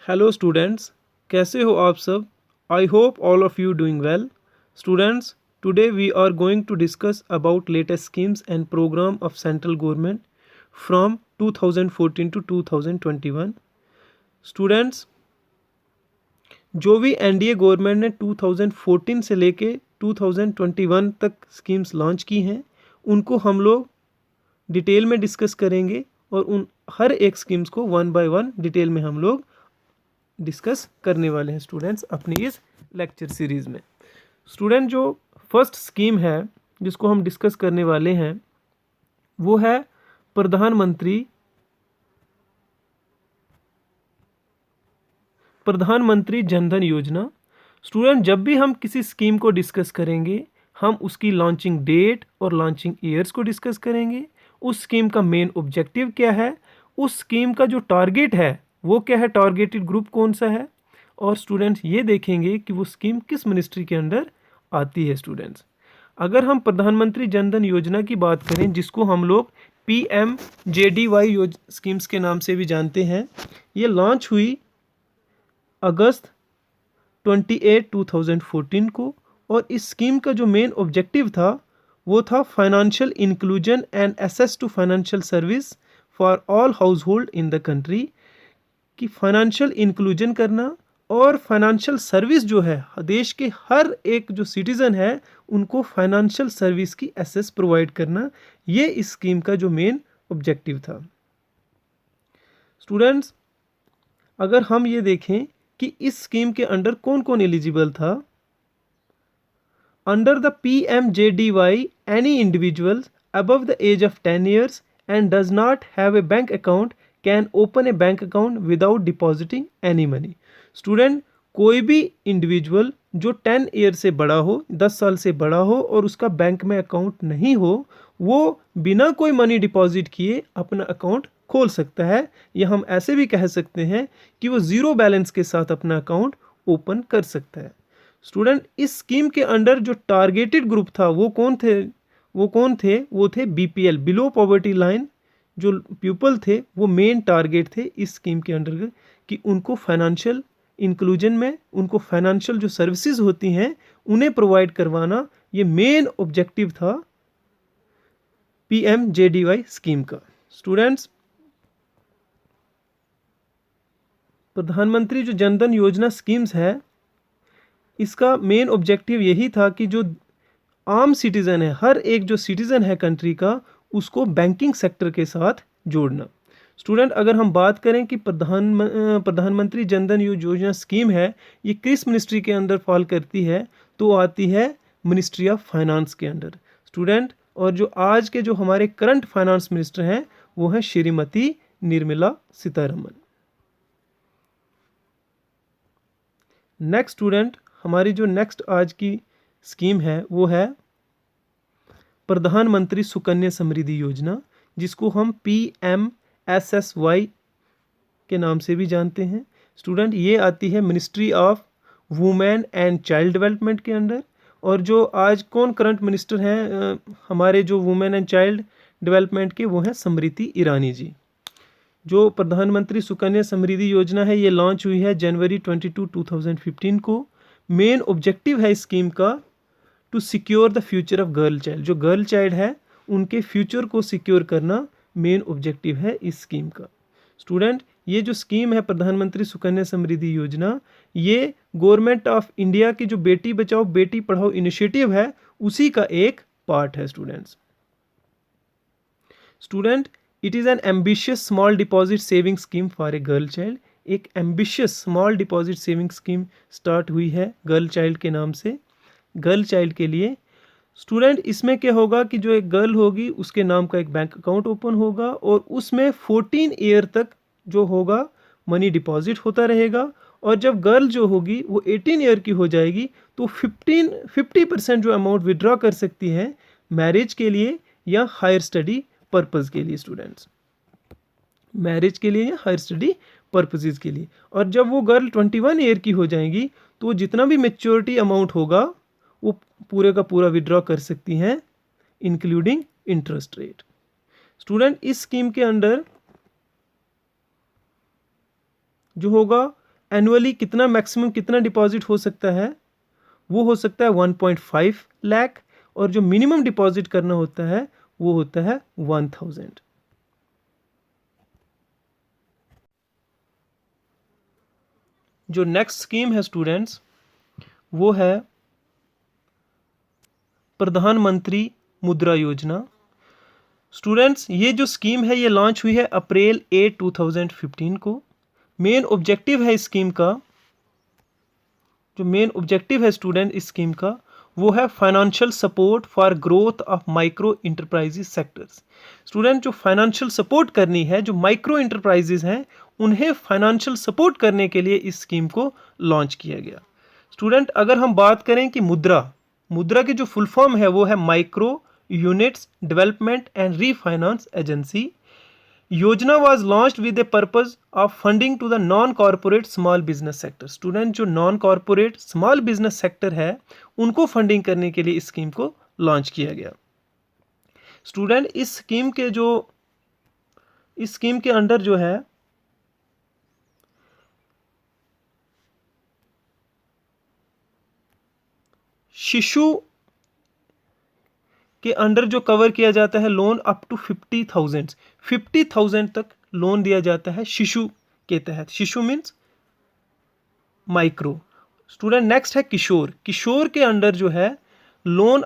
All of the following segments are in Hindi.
हेलो स्टूडेंट्स, कैसे हो आप सब? I hope all of you doing well. Students, today we are going to discuss about latest schemes and program of central government from 2014 to 2021. Students, जो भी एनडीए गवर्नमेंट ने 2014 से लेके 2021 तक स्कीम्स लॉन्च की हैं, उनको हम लोग डिटेल में डिस्कस करेंगे और उन हर एक स्कीम्स को वन बाय वन डिटेल में हम लोग डिस्कस करने वाले हैं स्टूडेंट्स अपनी इस लेक्चर सीरीज़ में. स्टूडेंट, जो फर्स्ट स्कीम है जिसको हम डिस्कस करने वाले हैं वो है प्रधानमंत्री जनधन योजना. स्टूडेंट, जब भी हम किसी स्कीम को डिस्कस करेंगे हम उसकी लॉन्चिंग डेट और लॉन्चिंग ईयर्स को डिस्कस करेंगे. उस स्कीम का मेन ऑब्जेक्टिव क्या है, उस स्कीम का जो टारगेट है वो क्या है, टारगेटेड ग्रुप कौन सा है, और स्टूडेंट्स ये देखेंगे कि वो स्कीम किस मिनिस्ट्री के अंडर आती है. स्टूडेंट्स, अगर हम प्रधानमंत्री जनधन योजना की बात करें, जिसको हम लोग PMJDY स्कीम्स के नाम से भी जानते हैं, ये लॉन्च हुई अगस्त 28, 2014 को. और इस स्कीम का जो मेन ऑब्जेक्टिव था वो था financial inclusion and access to financial service for all household in the country. कि फाइनेंशियल इंक्लूजन करना और फाइनेंशियल सर्विस जो है, देश के हर एक जो सिटीज़न है उनको फाइनेंशियल सर्विस की एक्सेस प्रोवाइड करना, ये इस स्कीम का जो मेन ऑब्जेक्टिव था. स्टूडेंट्स, अगर हम ये देखें कि इस स्कीम के अंडर कौन कौन एलिजिबल था. Under the PMJDY, any individuals above the age of 10 years and does not have a bank account can open a bank account without depositing any money. Student, कोई भी इंडिविजुअल जो 10 ईयर से बड़ा हो, 10 साल से बड़ा हो और उसका बैंक में अकाउंट नहीं हो, वो बिना कोई मनी डिपॉजिट किए अपना अकाउंट खोल सकता है. या हम ऐसे भी कह सकते हैं कि वो ज़ीरो बैलेंस के साथ अपना अकाउंट ओपन कर सकता है. स्टूडेंट, इस स्कीम के अंडर जो टारगेटेड ग्रुप था वो कौन थे? वो थे BPL, बिलो पॉवर्टी लाइन. जो पीपल थे वो मेन टारगेट थे इस स्कीम के अंडर, कि उनको फाइनेंशियल इंक्लूजन में, उनको फाइनेंशियल जो सर्विसेज होती हैं उन्हें प्रोवाइड करवाना, ये मेन ऑब्जेक्टिव था PMJDY स्कीम का. स्टूडेंट्स, प्रधानमंत्री जो जनधन योजना स्कीम्स है, इसका मेन ऑब्जेक्टिव यही था कि जो आम सिटीज़न है, हर एक जो सिटीज़न है कंट्री का, उसको बैंकिंग सेक्टर के साथ जोड़ना. स्टूडेंट, अगर हम बात करें कि प्रधानमंत्री जनधन योजना स्कीम है, ये किस मिनिस्ट्री के अंदर फॉल करती है, तो आती है मिनिस्ट्री ऑफ फाइनेंस के अंडर. स्टूडेंट, और जो आज के जो हमारे करंट फाइनेंस मिनिस्टर हैं वो हैं श्रीमती निर्मला सीतारमन. नेक्स्ट स्टूडेंट, हमारी जो नेक्स्ट आज की स्कीम है वो है प्रधानमंत्री सुकन्या समृद्धि योजना, जिसको हम PMSSY के नाम से भी जानते हैं. स्टूडेंट, ये आती है ministry of women and child development के अंडर. और जो आज कौन करंट मिनिस्टर हैं हमारे जो वुमेन एंड चाइल्ड डेवलपमेंट के, वो हैं स्मृति ईरानी जी. जो प्रधानमंत्री सुकन्या समृद्धि योजना है, ये लॉन्च हुई है जनवरी 22, 2015 को. मेन ऑब्जेक्टिव है इस स्कीम का to secure the future of girl child. जो गर्ल चाइल्ड है उनके फ्यूचर को सिक्योर करना मेन ऑब्जेक्टिव है इस स्कीम का. स्टूडेंट, ये जो स्कीम है प्रधानमंत्री सुकन्या समृद्धि योजना, ये गवर्नमेंट ऑफ इंडिया की जो बेटी बचाओ बेटी पढ़ाओ इनिशिएटिव है उसी का एक पार्ट है. Student, it is an ambitious small deposit saving scheme for a girl child. एक ambitious small deposit saving scheme start हुई है गर्ल चाइल्ड के नाम से, गर्ल चाइल्ड के लिए. स्टूडेंट, इसमें क्या होगा कि जो एक गर्ल होगी उसके नाम का एक बैंक अकाउंट ओपन होगा और उसमें 14 ईयर तक जो होगा मनी डिपॉजिट होता रहेगा. और जब गर्ल जो होगी वो 18 ईयर की हो जाएगी तो 50% जो अमाउंट विड्रॉ कर सकती है मैरिज के लिए या हायर स्टडी पर्पज़ के लिए. स्टूडेंट्स, मैरिज के लिए या हायर स्टडी पर्पजेज़ के लिए. और जब वो गर्ल 21 ईयर की हो जाएंगी तो जितना भी मेच्योरिटी अमाउंट होगा वो पूरे का पूरा विड्रॉ कर सकती हैं, इंक्लूडिंग इंटरेस्ट रेट. स्टूडेंट, इस स्कीम के अंडर जो होगा एनुअली कितना मैक्सिमम कितना डिपॉजिट हो सकता है, वो हो सकता है 1.5 लाख, और जो मिनिमम डिपॉजिट करना होता है वो होता है 1000। जो नेक्स्ट स्कीम है स्टूडेंट्स वो है प्रधानमंत्री मुद्रा योजना। स्टूडेंट्स ये जो स्कीम है ये लॉन्च हुई है अप्रैल 8, 2015 को। मेन ऑब्जेक्टिव है इस स्कीम का, जो मेन ऑब्जेक्टिव है स्टूडेंट इस स्कीम का वो है financial support for growth of micro enterprises sectors. Student जो फाइनेंशियल सपोर्ट करनी है, जो माइक्रो इंटरप्राइजेस हैं उन्हें फाइनेंशियल सपोर्ट करने के लिए इस स्कीम को लॉन्च किया गया। स्टूडेंट अगर हम बात करें कि मुद्रा की जो फुल फॉर्म है वो है micro units development and refinance agency. योजना was launched with the purpose of funding to the non corporate small business sector. Student जो non corporate small business sector है उनको फंडिंग करने के लिए इस स्कीम को लॉन्च किया गया। स्टूडेंट इस स्कीम के अंडर जो है शिशु के अंडर जो कवर किया जाता है लोन अप टू 50,000 तक लोन दिया जाता है शिशु के तहत। शिशु मीन्स माइक्रो। स्टूडेंट नेक्स्ट है किशोर के अंडर जो है loan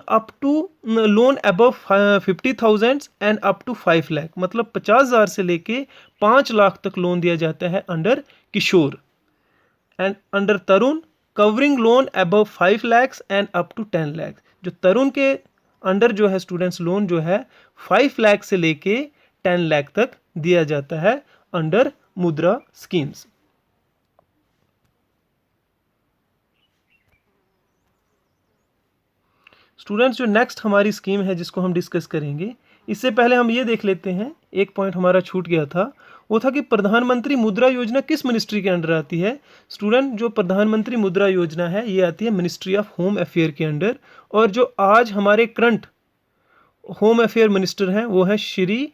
above 50,000 and up to 5 lakh, मतलब 50,000 से लेके 5 लाख तक लोन दिया जाता है under Kishor. And under Tarun covering loan above 5 lakh and up to 10 lakh. जो तरुण के अंडर जो है स्टूडेंट्स लोन जो है 5 लाख से लेके 10 लाख तक दिया जाता है अंडर मुद्रा स्कीम्स। स्टूडेंट्स जो नेक्स्ट हमारी स्कीम है जिसको हम डिस्कस करेंगे, इससे पहले हम ये देख लेते हैं, एक पॉइंट हमारा छूट गया था, वो था कि प्रधानमंत्री मुद्रा योजना किस मिनिस्ट्री के अंडर आती है। स्टूडेंट जो प्रधानमंत्री मुद्रा योजना है ये आती है मिनिस्ट्री ऑफ होम अफेयर के अंडर, और जो आज हमारे करंट होम अफेयर मिनिस्टर हैं वो है श्री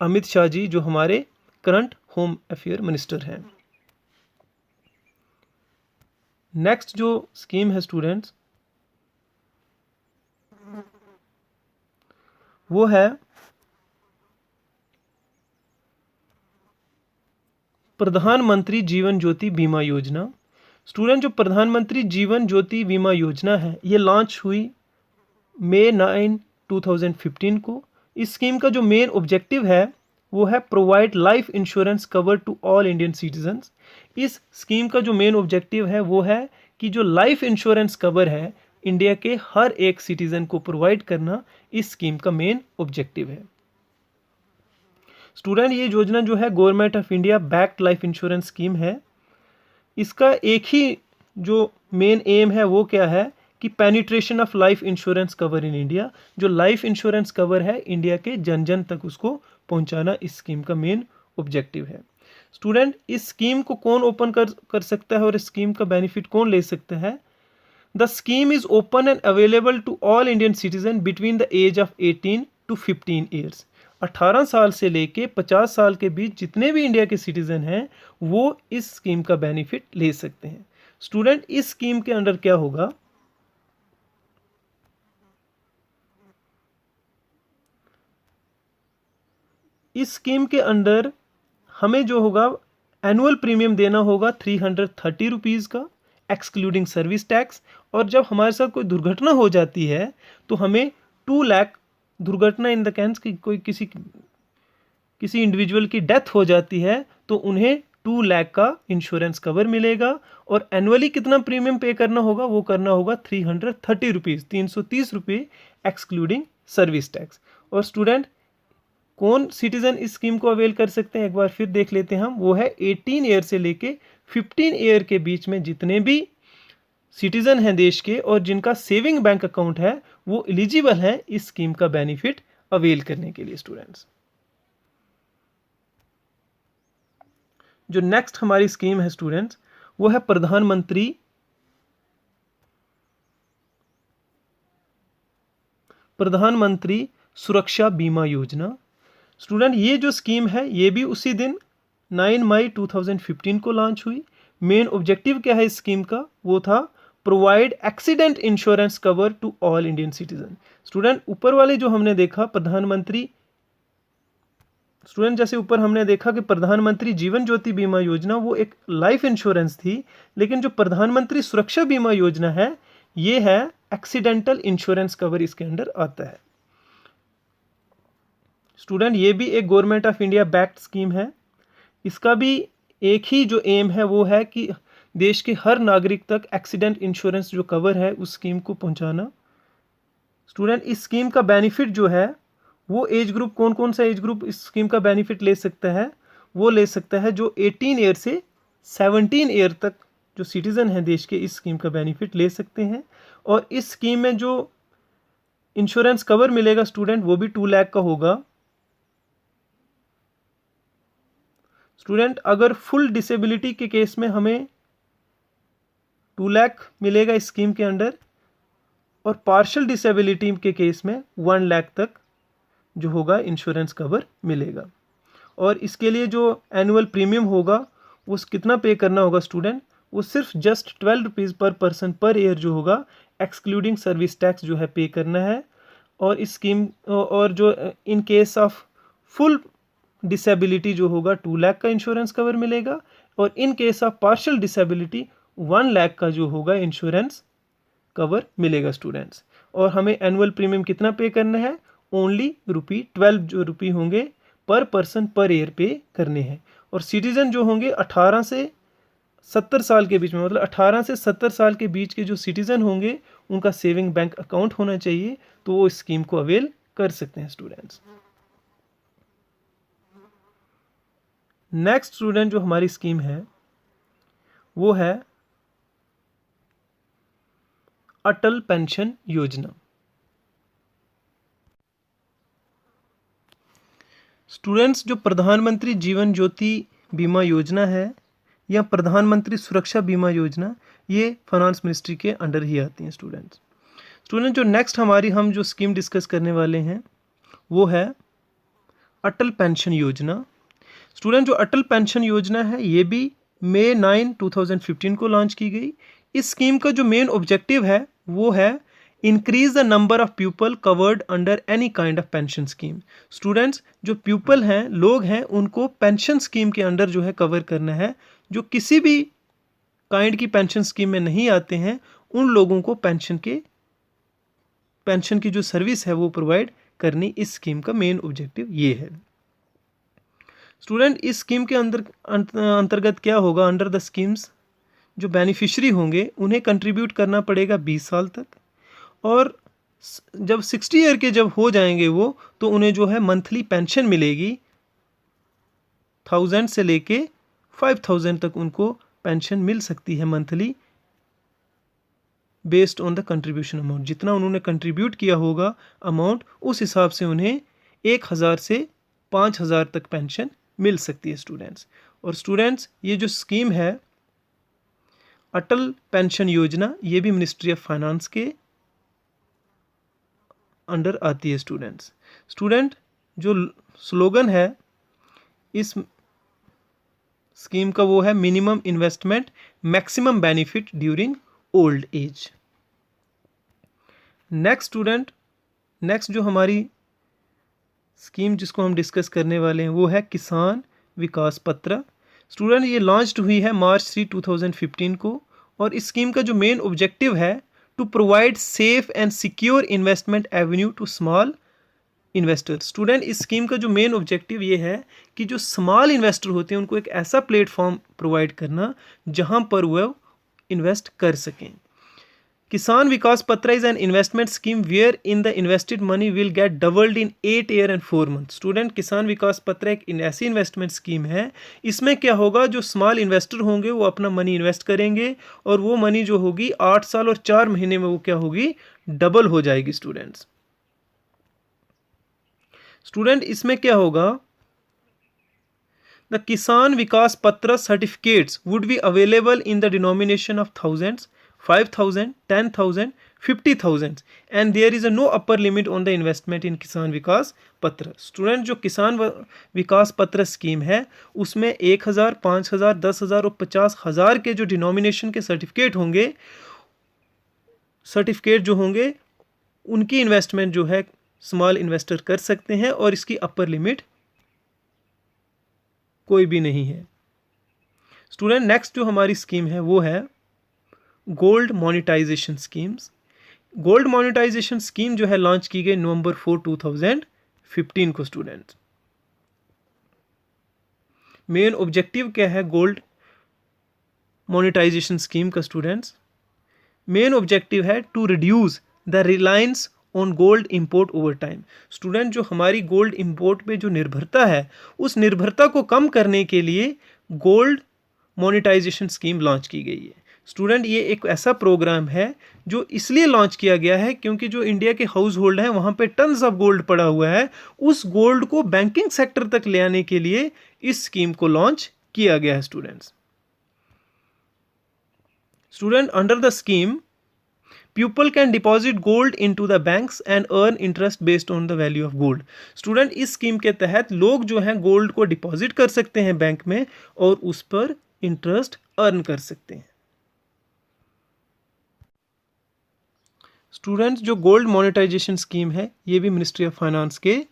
अमित शाह जी, जो हमारे करंट होम अफेयर मिनिस्टर हैं। नेक्स्ट जो स्कीम है स्टूडेंट्स वो है प्रधानमंत्री जीवन ज्योति बीमा योजना। स्टूडेंट जो प्रधानमंत्री जीवन ज्योति बीमा योजना है ये लॉन्च हुई मई 9, 2015 को। इस स्कीम का जो मेन ऑब्जेक्टिव है वो है provide life insurance cover to all Indian citizens. इस स्कीम का जो मेन ऑब्जेक्टिव है वो है कि जो लाइफ इंश्योरेंस कवर है इंडिया के हर एक सिटीजन को प्रोवाइड करना इस स्कीम का मेन ऑब्जेक्टिव है। स्टूडेंट ये योजना जो है government of India backed life insurance scheme है। इसका एक ही जो मेन एम है वो क्या है कि penetration of life insurance cover in India. जो लाइफ इंश्योरेंस कवर है इंडिया के जन जन तक उसको पहुंचाना इस स्कीम का मेन ऑब्जेक्टिव है। स्टूडेंट इस स्कीम को कौन ओपन कर सकता है और इस स्कीम का बेनिफिट कौन ले सकता है। The scheme is open and available to all Indian citizen between the age of 18 to 15 years. 18 साल से लेके 50 साल के बीच जितने भी इंडिया के सिटीजन हैं वो इस स्कीम का बेनिफिट ले सकते हैं। स्टूडेंट इस स्कीम के अंडर क्या होगा, इस स्कीम के अंडर हमें जो होगा एनुअल प्रीमियम देना होगा 330 रुपीज़ का एक्सक्लूडिंग सर्विस टैक्स। और जब हमारे साथ कोई दुर्घटना हो जाती है तो हमें 2 लाख, दुर्घटना इन द सेंस कि कोई किसी इंडिविजुअल की डेथ हो जाती है तो उन्हें 2 लाख का इंश्योरेंस कवर मिलेगा। और एनुअली कितना प्रीमियम पे करना होगा, वो करना होगा 330 रुपीज़, 330 रुपये एक्सक्लूडिंग सर्विस टैक्स। और स्टूडेंट कौन सिटीजन इस स्कीम को अवेल कर सकते हैं एक बार फिर देख लेते हैं हम, वो है 18 ईयर से लेके 15 ईयर के बीच में जितने भी सिटीजन हैं देश के और जिनका सेविंग बैंक अकाउंट है वो एलिजिबल है इस स्कीम का बेनिफिट अवेल करने के लिए। स्टूडेंट्स जो नेक्स्ट हमारी स्कीम है स्टूडेंट्स वो है प्रधानमंत्री सुरक्षा बीमा योजना। स्टूडेंट ये जो स्कीम है ये भी उसी दिन 9 मई 2015 को लॉन्च हुई। मेन ऑब्जेक्टिव क्या है इस स्कीम का, वो था provide accident insurance cover to all Indian citizen. Student ऊपर वाले जो हमने देखा प्रधानमंत्री, स्टूडेंट जैसे ऊपर हमने देखा कि प्रधानमंत्री जीवन ज्योति बीमा योजना वो एक लाइफ इंश्योरेंस थी, लेकिन जो प्रधानमंत्री सुरक्षा बीमा योजना है ये है एक्सीडेंटल इंश्योरेंस कवर, इसके अंडर आता है। स्टूडेंट ये भी एक government of India backed scheme है। इसका भी एक ही जो एम है वो है कि देश के हर नागरिक तक एक्सीडेंट इंश्योरेंस जो कवर है उस स्कीम को पहुंचाना। स्टूडेंट इस स्कीम का बेनिफिट जो है वो एज ग्रुप, कौन कौन सा एज ग्रुप इस स्कीम का बेनिफिट ले सकता है, वो ले सकता है जो 18 ईयर से 17 ईयर तक जो सिटीज़न हैं देश के इस स्कीम का बेनिफिट ले सकते हैं। और इस स्कीम में जो इंश्योरेंस कवर मिलेगा स्टूडेंट वो भी 2 लाख का होगा। स्टूडेंट अगर फुल डिसेबिलिटी के केस में हमें 2 लाख मिलेगा इस स्कीम के अंडर, और पार्शियल डिसेबिलिटी के केस में 1 लाख तक जो होगा इंश्योरेंस कवर मिलेगा। और इसके लिए जो एनुअल प्रीमियम होगा वो कितना पे करना होगा स्टूडेंट, वो सिर्फ जस्ट 12 रुपीज़ पर पर्सन पर ईयर जो होगा एक्सक्लूडिंग सर्विस टैक्स जो है पे करना है। और इस स्कीम और जो इन केस ऑफ फुल डिसेबिलिटी जो होगा 2 लाख का इंश्योरेंस कवर मिलेगा, और इन case of partial disability 1 lakh का जो होगा इंश्योरेंस कवर मिलेगा स्टूडेंट्स। और हमें एनुअल प्रीमियम कितना पे करना है, ओनली ₹12 जो रुपये होंगे पर पर्सन पर ईयर पे करने हैं। और सिटीज़न जो होंगे 18 से 70 साल के बीच में, मतलब 18 से 70 साल के बीच के जो सिटीज़न होंगे उनका सेविंग बैंक अकाउंट होना चाहिए, तो वो इस स्कीम को अवेल कर सकते हैं स्टूडेंट्स। नेक्स्ट स्टूडेंट जो हमारी स्कीम है वो है अटल पेंशन योजना। स्टूडेंट्स जो प्रधानमंत्री जीवन ज्योति बीमा योजना है या प्रधानमंत्री सुरक्षा बीमा योजना, ये फाइनेंस मिनिस्ट्री के अंडर ही आती हैं स्टूडेंट जो नेक्स्ट हम जो स्कीम डिस्कस करने वाले हैं वो है अटल पेंशन योजना। स्टूडेंट जो अटल पेंशन योजना है ये भी मई 9, 2015 को लॉन्च की गई। इस स्कीम का जो मेन ऑब्जेक्टिव है वो है increase the number of people covered under any kind of pension scheme. Students जो पीपल हैं, लोग हैं, उनको पेंशन स्कीम के अंडर जो है कवर करना है। जो किसी भी काइंड की पेंशन स्कीम में नहीं आते हैं उन लोगों को पेंशन की जो सर्विस है वो प्रोवाइड करनी, इस स्कीम का मेन ऑब्जेक्टिव ये है। स्टूडेंट इस स्कीम के अंतर्गत क्या होगा, अंडर द स्कीम्स जो बेनिफिशियरी होंगे उन्हें कंट्रीब्यूट करना पड़ेगा 20 साल तक, और जब 60 ईयर के जब हो जाएंगे वो, तो उन्हें जो है मंथली पेंशन मिलेगी 1000 से लेके 5000 तक उनको पेंशन मिल सकती है monthly, based on the contribution amount. जितना उन्होंने कंट्रीब्यूट किया होगा अमाउंट, उस हिसाब से उन्हें 1000 से 5000 तक पेंशन मिल सकती है स्टूडेंट्स। और स्टूडेंट्स ये जो स्कीम है अटल पेंशन योजना, ये भी मिनिस्ट्री ऑफ फाइनेंस के अंडर आती है स्टूडेंट जो स्लोगन है इस स्कीम का वो है minimum investment maximum benefit during old age. Next जो हमारी स्कीम जिसको हम डिस्कस करने वाले हैं वो है किसान विकास पत्र। स्टूडेंट ये लॉन्च्ड हुई है मार्च 3, 2015 को, और इस स्कीम का जो मेन ऑब्जेक्टिव है to provide safe and secure investment avenue to small investor. Student इस स्कीम का जो मेन ऑब्जेक्टिव ये है कि जो स्मॉल इन्वेस्टर होते हैं उनको एक ऐसा प्लेटफॉर्म प्रोवाइड करना जहां पर वह इन्वेस्ट कर सकें। Kisan Vikas Patra is an investment scheme where in the invested money will get doubled in 8 year and 4 month. Student Kisan Vikas पत्र एक ऐसी इन्वेस्टमेंट स्कीम है, इसमें क्या होगा, जो स्मॉल इन्वेस्टर होंगे वो अपना मनी इन्वेस्ट करेंगे और वो मनी जो होगी 8 साल और 4 महीने में वो क्या होगी, डबल हो जाएगी स्टूडेंट इसमें क्या होगा, द किसान विकास पत्र certificates would be available in the denomination of thousands, 5000, 10,000, 50,000 and there is a no upper limit on the investment in किसान विकास पत्र। स्टूडेंट जो किसान विकास पत्र स्कीम है उसमें 1,000, 5,000, 10,000 और 50,000 के जो डिनोमिनेशन के सर्टिफिकेट जो होंगे उनकी इन्वेस्टमेंट जो है स्मॉल इन्वेस्टर कर सकते हैं और इसकी अपर लिमिट कोई भी नहीं है। स्टूडेंट नेक्स्ट जो हमारी स्कीम है वो है gold monetization schemes. Gold monetization scheme जो है लॉन्च की गई नवंबर 4, 2015 को। स्टूडेंट मेन ऑब्जेक्टिव क्या है गोल्ड मोनेटाइजेशन स्कीम का? स्टूडेंट्स मेन ऑब्जेक्टिव है to reduce the reliance on gold import over time. Student जो हमारी गोल्ड इंपोर्ट पे जो निर्भरता है उस निर्भरता को कम करने के लिए गोल्ड मोनेटाइजेशन स्कीम लॉन्च की गई है। स्टूडेंट ये एक ऐसा प्रोग्राम है जो इसलिए लॉन्च किया गया है क्योंकि जो इंडिया के हाउस होल्ड हैं वहाँ पे टन्स ऑफ गोल्ड पड़ा हुआ है, उस गोल्ड को बैंकिंग सेक्टर तक ले आने के लिए इस स्कीम को लॉन्च किया गया है। Student under the scheme people can deposit gold into the banks and earn interest based on the value of gold. Student इस स्कीम के तहत लोग जो हैं गोल्ड को डिपॉजिट कर सकते हैं बैंक में और उस पर इंटरेस्ट अर्न कर सकते हैं। स्टूडेंट्स जो गोल्ड मोनेटाइजेशन स्कीम है ये भी मिनिस्ट्री ऑफ फाइनेंस के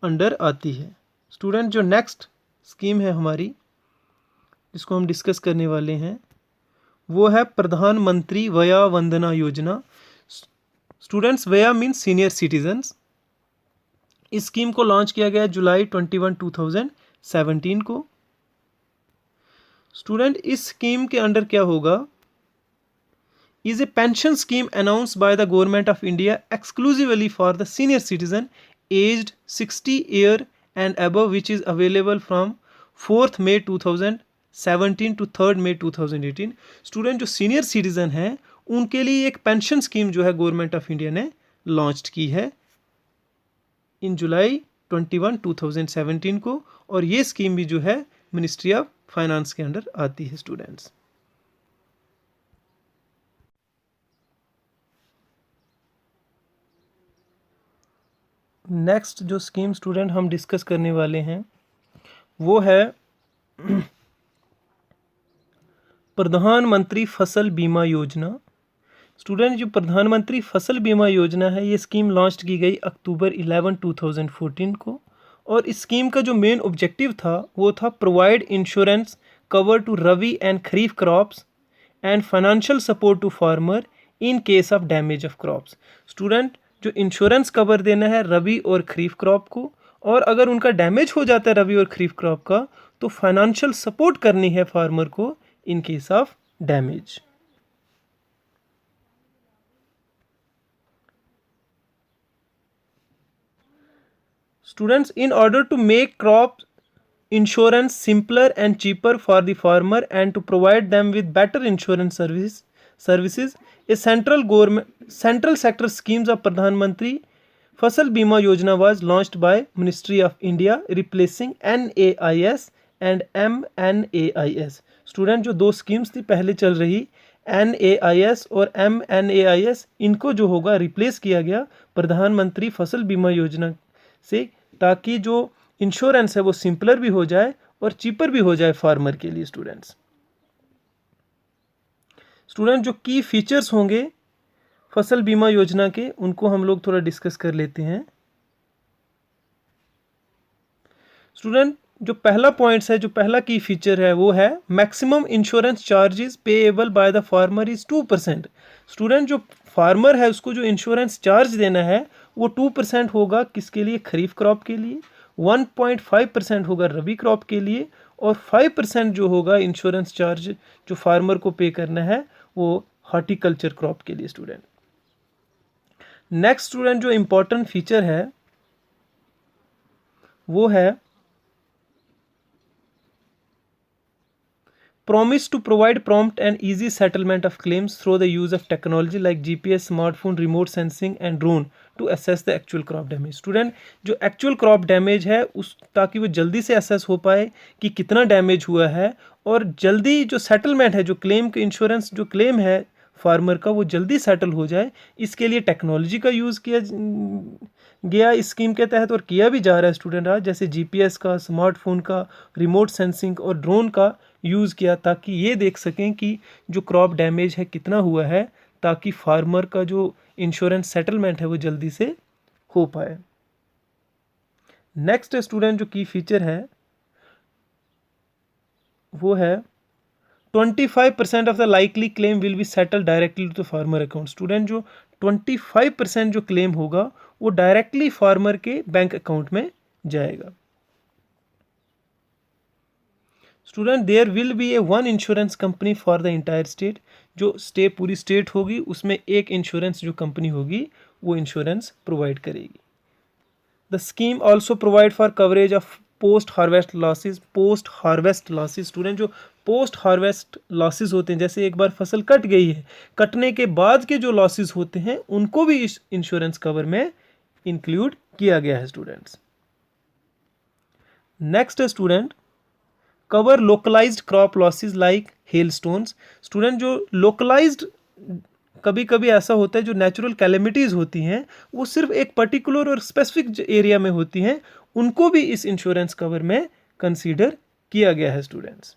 अंडर आती है। स्टूडेंट जो नेक्स्ट स्कीम है हमारी जिसको हम डिस्कस करने वाले हैं वो है प्रधानमंत्री वया वंदना योजना। स्टूडेंट्स वया मीन्स सीनियर सिटीजन्स। इस स्कीम को लॉन्च किया गया जुलाई 21, 2017 को। स्टूडेंट इस स्कीम के अंडर क्या होगा? is a pension scheme announced by the government of India exclusively for the senior citizen aged 60 year and above, which is available from 4th May 2017 to 3rd May 2018। Student जो सीनियर सिटीजन हैं उनके लिए एक पेंशन स्कीम जो है गवर्नमेंट ऑफ इंडिया ने लॉन्च की है इन जुलाई 21, 2017 को, और ये स्कीम भी जो है मिनिस्ट्री ऑफ फाइनेंस के अंडर आती है। स्टूडेंट्स नेक्स्ट जो स्कीम स्टूडेंट हम डिस्कस करने वाले हैं वो है प्रधानमंत्री फसल बीमा योजना। स्टूडेंट जो प्रधानमंत्री फसल बीमा योजना है ये स्कीम लॉन्च की गई अक्टूबर 11, 2014 को, और इस स्कीम का जो मेन ऑब्जेक्टिव था वो था provide insurance cover to rabi and kharif crops and financial support to farmer in case of damage of crops. Student जो इंश्योरेंस कवर देना है रबी और खरीफ क्रॉप को, और अगर उनका डैमेज हो जाता है रबी और खरीफ क्रॉप का तो फाइनेंशियल सपोर्ट करनी है फार्मर को in case of damage. Students in order to make crop insurance simpler and cheaper for the farmer and to provide them with better insurance services, a central sector schemes of Pradhan Mantri Fasal Bima Yojana was launched by Ministry of India, replacing NAIS and MNAIS। Student जो दो स्कीम्स थी पहले चल रही NAIS और MNAIS, इनको जो होगा रिप्लेस किया गया प्रधानमंत्री फसल बीमा योजना से, ताकि जो इंश्योरेंस है वो सिंपलर भी हो जाए और चीपर भी हो जाए फार्मर के लिए। स्टूडेंट जो की फीचर्स होंगे फसल बीमा योजना के उनको हम लोग थोड़ा डिस्कस कर लेते हैं। स्टूडेंट जो पहला पॉइंट्स है, जो पहला की फीचर है वो है maximum insurance charges payable by the farmer is 2%। Student जो फार्मर है उसको जो इंश्योरेंस चार्ज देना है वो 2% होगा। किसके लिए? खरीफ क्रॉप के लिए। 1.5% होगा रबी क्रॉप के लिए, और 5% जो होगा इंश्योरेंस चार्ज जो फार्मर को पे करना है वो हॉर्टिकल्चर क्रॉप के लिए। स्टूडेंट नेक्स्ट स्टूडेंट जो इंपॉर्टेंट फीचर है वो है promise to provide prompt and easy settlement of claims through the use of technology like GPS, smartphone, remote sensing and drone to assess the actual crop damage। Student जो एक्चुअल क्रॉप डैमेज है उस ताकि वो जल्दी से असेस हो पाए कि कितना डैमेज हुआ है, और जल्दी जो सेटलमेंट है, जो क्लेम के इंश्योरेंस जो क्लेम है फार्मर का वो जल्दी सेटल हो जाए, इसके लिए टेक्नोलॉजी का यूज़ किया गया इस स्कीम के तहत, और किया भी जा रहा है स्टूडेंट आज, जैसे जीपीएस का, स्मार्टफोन का, रिमोट सेंसिंग और ड्रोन का यूज़ किया, ताकि ये देख सकें कि जो क्रॉप डैमेज है कितना हुआ है, ताकि फार्मर का जो इंश्योरेंस सेटलमेंट है वो जल्दी से हो पाए। नेक्स्ट स्टूडेंट जो की फीचर है वो है 25% of the likely claim will be settle directly to the farmer account. Student जो 25% जो क्लेम होगा वो डायरेक्टली फार्मर के बैंक अकाउंट में जाएगा। Student there will be a one insurance company for the entire state. जो पूरी स्टेट होगी उसमें एक इंश्योरेंस जो कंपनी होगी वो इंश्योरेंस प्रोवाइड करेगी। The scheme also provide for coverage of post harvest losses. Post harvest losses student जो पोस्ट हार्वेस्ट लॉसेज होते हैं, जैसे एक बार फसल कट गई है, कटने के बाद के जो लॉसेज होते हैं उनको भी इस इंश्योरेंस कवर में इंक्लूड किया गया है स्टूडेंट्स। नेक्स्ट है student cover localized crop losses like hail stones. Student जो लोकलाइज्ड, कभी कभी ऐसा होता है जो नेचुरल कैलेमिटीज़ होती हैं वो सिर्फ एक पर्टिकुलर और स्पेसिफिक एरिया में होती हैं, उनको भी इस इंश्योरेंस कवर में कंसीडर किया गया है स्टूडेंट्स।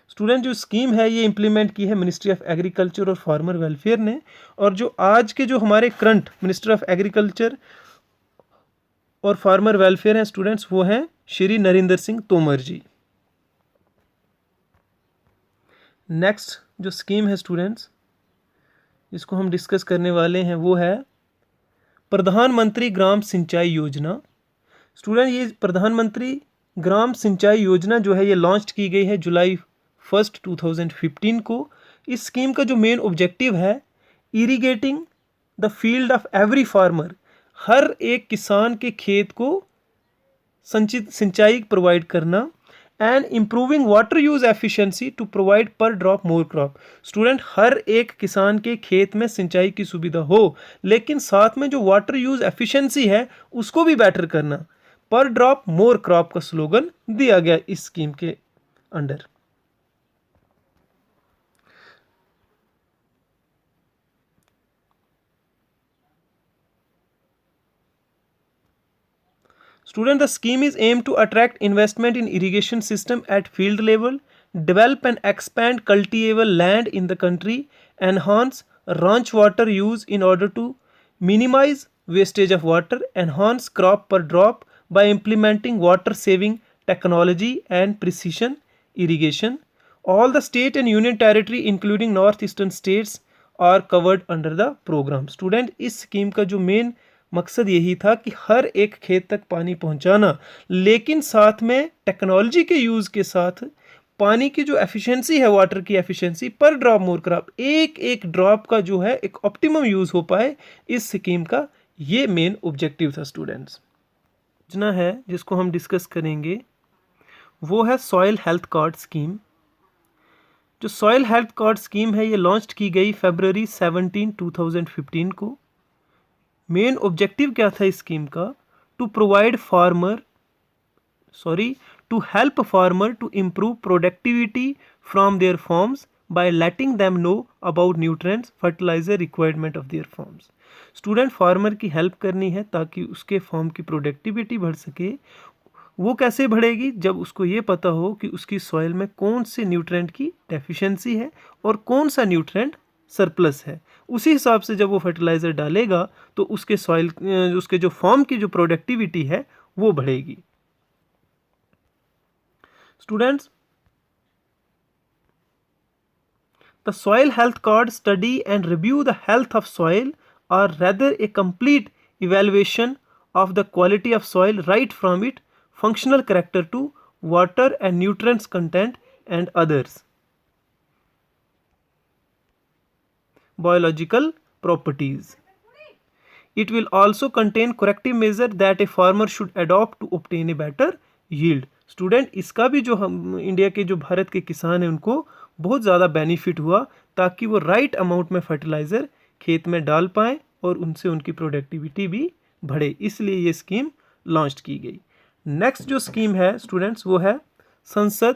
स्टूडेंट जो स्कीम है ये इंप्लीमेंट की है मिनिस्ट्री ऑफ एग्रीकल्चर और फार्मर वेलफेयर ने, और जो आज के जो हमारे करंट मिनिस्टर ऑफ एग्रीकल्चर और फार्मर वेलफेयर हैं स्टूडेंट्स वो हैं श्री नरेंद्र सिंह तोमर जी। नेक्स्ट जो स्कीम है स्टूडेंट्स जिसको हम डिस्कस करने वाले हैं वो है प्रधानमंत्री ग्राम सिंचाई योजना। स्टूडेंट ये प्रधानमंत्री ग्राम सिंचाई योजना जो है ये लॉन्च की गई है जुलाई 1, 2015 को। इस स्कीम का जो मेन ऑब्जेक्टिव है irrigating the field of every farmer, हर एक किसान के खेत को सिंचाई प्रोवाइड करना, and improving water use efficiency to provide per drop more crop. Student हर एक किसान के खेत में सिंचाई की सुविधा हो, लेकिन साथ में जो वाटर यूज एफिशिएंसी है उसको भी बेटर करना। पर ड्रॉप मोर क्रॉप का स्लोगन दिया गया इस स्कीम के under. Student, the scheme is aimed to attract investment in irrigation system at field level, develop and expand cultivable land in the country, enhance ranch water use in order to minimize wastage of water, enhance crop per drop by implementing water saving technology and precision irrigation. All the state and union territory including northeastern states are covered under the program. Student, इस स्कीम का जो मेन मकसद यही था कि हर एक खेत तक पानी पहुंचाना, लेकिन साथ में टेक्नोलॉजी के यूज़ के साथ पानी की जो एफिशिएंसी है, वाटर की एफिशिएंसी पर ड्रॉप मोर क्रॉप, एक एक ड्रॉप का जो है एक ऑप्टिमम यूज़ हो पाए, इस स्कीम का ये मेन ऑब्जेक्टिव था स्टूडेंट्स। योजना है जिसको हम डिस्कस करेंगे वो है सॉइल हेल्थ कार्ड स्कीम। जो सॉइल हेल्थ कार्ड स्कीम है ये लॉन्च की गई फरवरी 17, 2015 को। मेन ऑब्जेक्टिव क्या था इस स्कीम का? To help farmer to improve productivity from their farms by letting them know about nutrients fertilizer requirement of their farms. Student farmer की हेल्प करनी है ताकि उसके फार्म की प्रोडक्टिविटी बढ़ सके। वो कैसे बढ़ेगी? जब उसको ये पता हो कि उसकी सॉइल में कौन से न्यूट्रिएंट की डेफिशिएंसी है और कौन सा न्यूट्रिएंट सरप्लस है। उसी हिसाब से जब वो फर्टिलाइज़र डालेगा तो उसके उसके जो फार्म की जो प्रोडक्टिविटी है वो बढ़ेगी। Students, the soil health card study and review the health of soil are rather a complete evaluation of the quality of soil right from it functional character to water and nutrients content and others biological properties. It will also contain corrective measure that a farmer should adopt to obtain a better yield. Student, इसका भी जो हम इंडिया के जो भारत के किसान हैं उनको बहुत ज़्यादा बेनिफिट हुआ, ताकि वो राइट अमाउंट में फर्टिलाइज़र खेत में डाल पाएँ और उनसे उनकी प्रोडक्टिविटी भी बढ़े, इसलिए ये स्कीम लॉन्च की गई। नेक्स्ट जो स्कीम है स्टूडेंट्स वो है संसद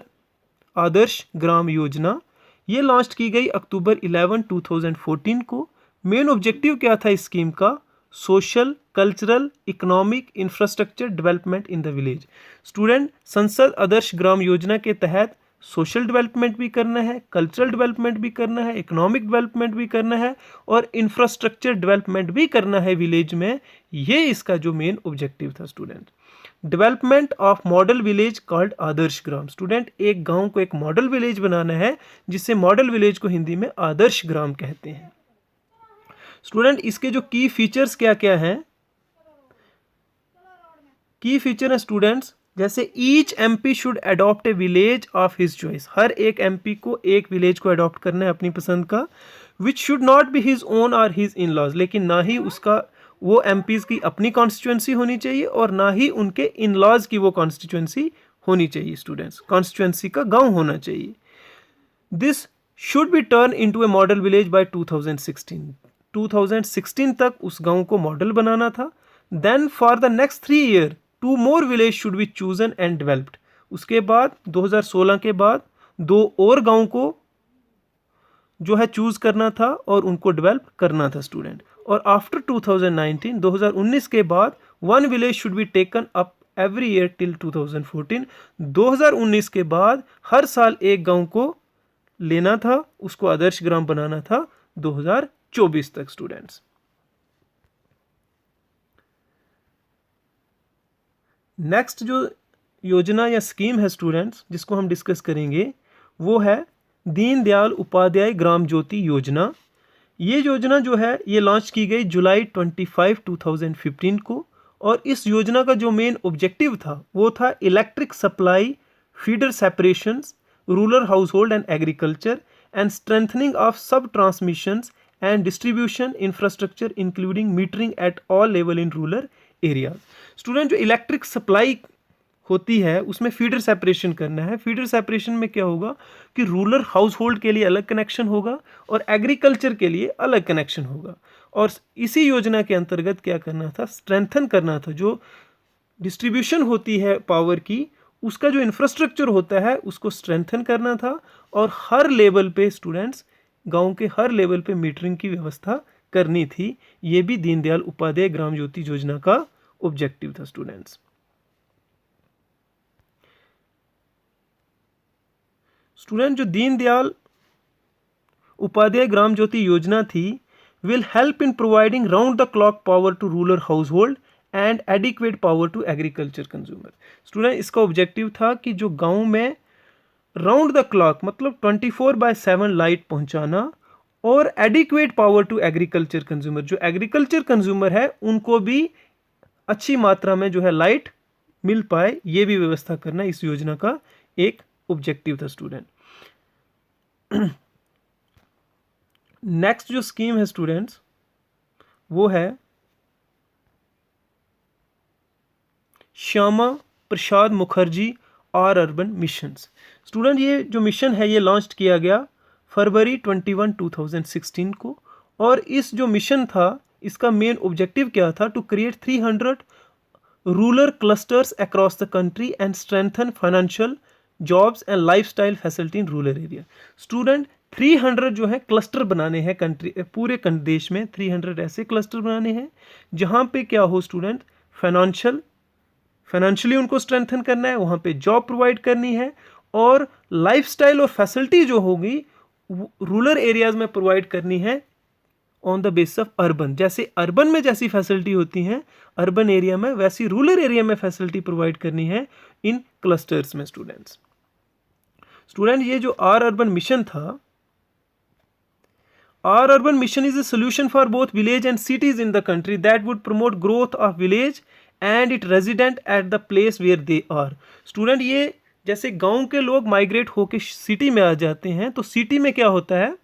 आदर्श ग्राम योजना। ये लॉन्च की गई अक्टूबर 11, 2014 को। मेन ऑब्जेक्टिव क्या था इस स्कीम का? Social, cultural, economic, infrastructure development in the village. Student, संसद आदर्श ग्राम योजना के तहत सोशल डेवलपमेंट भी करना है, कल्चरल डेवलपमेंट भी करना है, इकोनॉमिक डेवलपमेंट भी करना है और इंफ्रास्ट्रक्चर डेवलपमेंट भी करना है विलेज में। ये इसका जो मेन ऑब्जेक्टिव था student. Development of model village called Adarsh Gram. Student, एक गांव को एक मॉडल विलेज बनाना है, जिससे मॉडल विलेज को हिंदी में आदर्श ग्राम कहते हैं। स्टूडेंट, इसके जो की फीचर्स क्या क्या हैं? की फीचर है स्टूडेंट्स, जैसे each MP should adopt a village of his choice. हर एक एमपी को एक विलेज को अडॉप्ट करना है अपनी पसंद का। Which should not be his own और हिज इन लॉज, लेकिन ना ही उसका वो एमपीज की अपनी कॉन्स्टिट्यूएंसी होनी चाहिए और ना ही उनके इन लॉज की वो कॉन्स्टिट्यूएंसी होनी चाहिए। स्टूडेंट्स, कॉन्स्टिट्यूएंसी का गांव होना चाहिए। This should be turn into a model village by 2016। 2016 तक उस गांव को मॉडल बनाना था। Then for the next 3 year 2 more village should be chosen and developed. उसके बाद 2016 के बाद 2 और गांव को जो है चूज करना था और उनको डेवलप करना था स्टूडेंट। और आफ्टर 2019 2019 के बाद 1 village should be taken up every year till 2014। 2019 के बाद हर साल एक गांव को लेना था, उसको आदर्श ग्राम बनाना था 2024 तक। स्टूडेंट्स, नेक्स्ट जो योजना या स्कीम है स्टूडेंट्स जिसको हम डिस्कस करेंगे वो है दीनदयाल उपाध्याय ग्राम ज्योति योजना। ये योजना जो है ये लॉन्च की गई जुलाई 25, 2015 को। और इस योजना का जो मेन ऑब्जेक्टिव था वो था electric supply, feeder separations, rural household and agriculture and strengthening of sub transmissions and distribution infrastructure including metering at all level in rural area. Student, जो इलेक्ट्रिक सप्लाई होती है उसमें फीडर सेपरेशन करना है। फीडर सेपरेशन में क्या होगा कि रूरल हाउस होल्ड के लिए अलग कनेक्शन होगा और एग्रीकल्चर के लिए अलग कनेक्शन होगा। और इसी योजना के अंतर्गत क्या करना था? स्ट्रेंथन करना था। जो डिस्ट्रीब्यूशन होती है पावर की, उसका जो इंफ्रास्ट्रक्चर होता है उसको स्ट्रेंथन करना था और हर लेवल पे स्टूडेंट्स, गाँव के हर लेवल पे मीटरिंग की व्यवस्था करनी थी। ये भी दीनदयाल उपाध्याय ग्राम ज्योति योजना का ऑब्जेक्टिव था स्टूडेंट्स। स्टूडेंट, जो दीनदयाल उपाध्याय ग्राम ज्योति योजना थी will help in providing round the clock power to rural household and adequate power to agriculture consumer. Student, इसका ऑब्जेक्टिव था कि जो गांव में राउंड द क्लॉक मतलब 24/7 लाइट पहुंचाना और adequate power to agriculture consumer, जो एग्रीकल्चर कंज्यूमर है उनको भी अच्छी मात्रा में जो है लाइट मिल पाए, ये भी व्यवस्था करना इस योजना का एक ऑब्जेक्टिव था स्टूडेंट। नेक्स्ट जो स्कीम है स्टूडेंट्स वो है श्यामा प्रसाद मुखर्जी और अर्बन मिशंस। स्टूडेंट, ये जो मिशन है ये लॉन्च किया गया फरवरी 21, 2016 को। और इस जो मिशन था इसका मेन ऑब्जेक्टिव क्या था? To create 300 rural clusters across the country and strengthen financial jobs and lifestyle facility in rural area. Student, 300 जो है क्लस्टर बनाने हैं कंट्री, पूरे देश में 300 ऐसे क्लस्टर बनाने हैं जहाँ पे क्या हो स्टूडेंट, फाइनेंशियली उनको स्ट्रेंथन करना है, वहाँ पे जॉब प्रोवाइड करनी है और लाइफस्टाइल और फैसिलिटी जो होगी रूरल एरियाज में प्रोवाइड करनी है on the basis of urban. जैसे अर्बन में जैसी फैसिलिटी होती हैं अर्बन एरिया में, वैसी रूरल एरिया में फैसिलिटी प्रोवाइड करनी है इन क्लस्टर्स में। स्टूडेंट, ये जो आर अर्बन मिशन था, Rurban mission is a solution for both village and cities in the country that would promote growth of village and it resident at the place where they are. Student, ये जैसे गांव के लोग माइग्रेट होकर सिटी में आ जाते हैं तो सिटी में क्या होता है,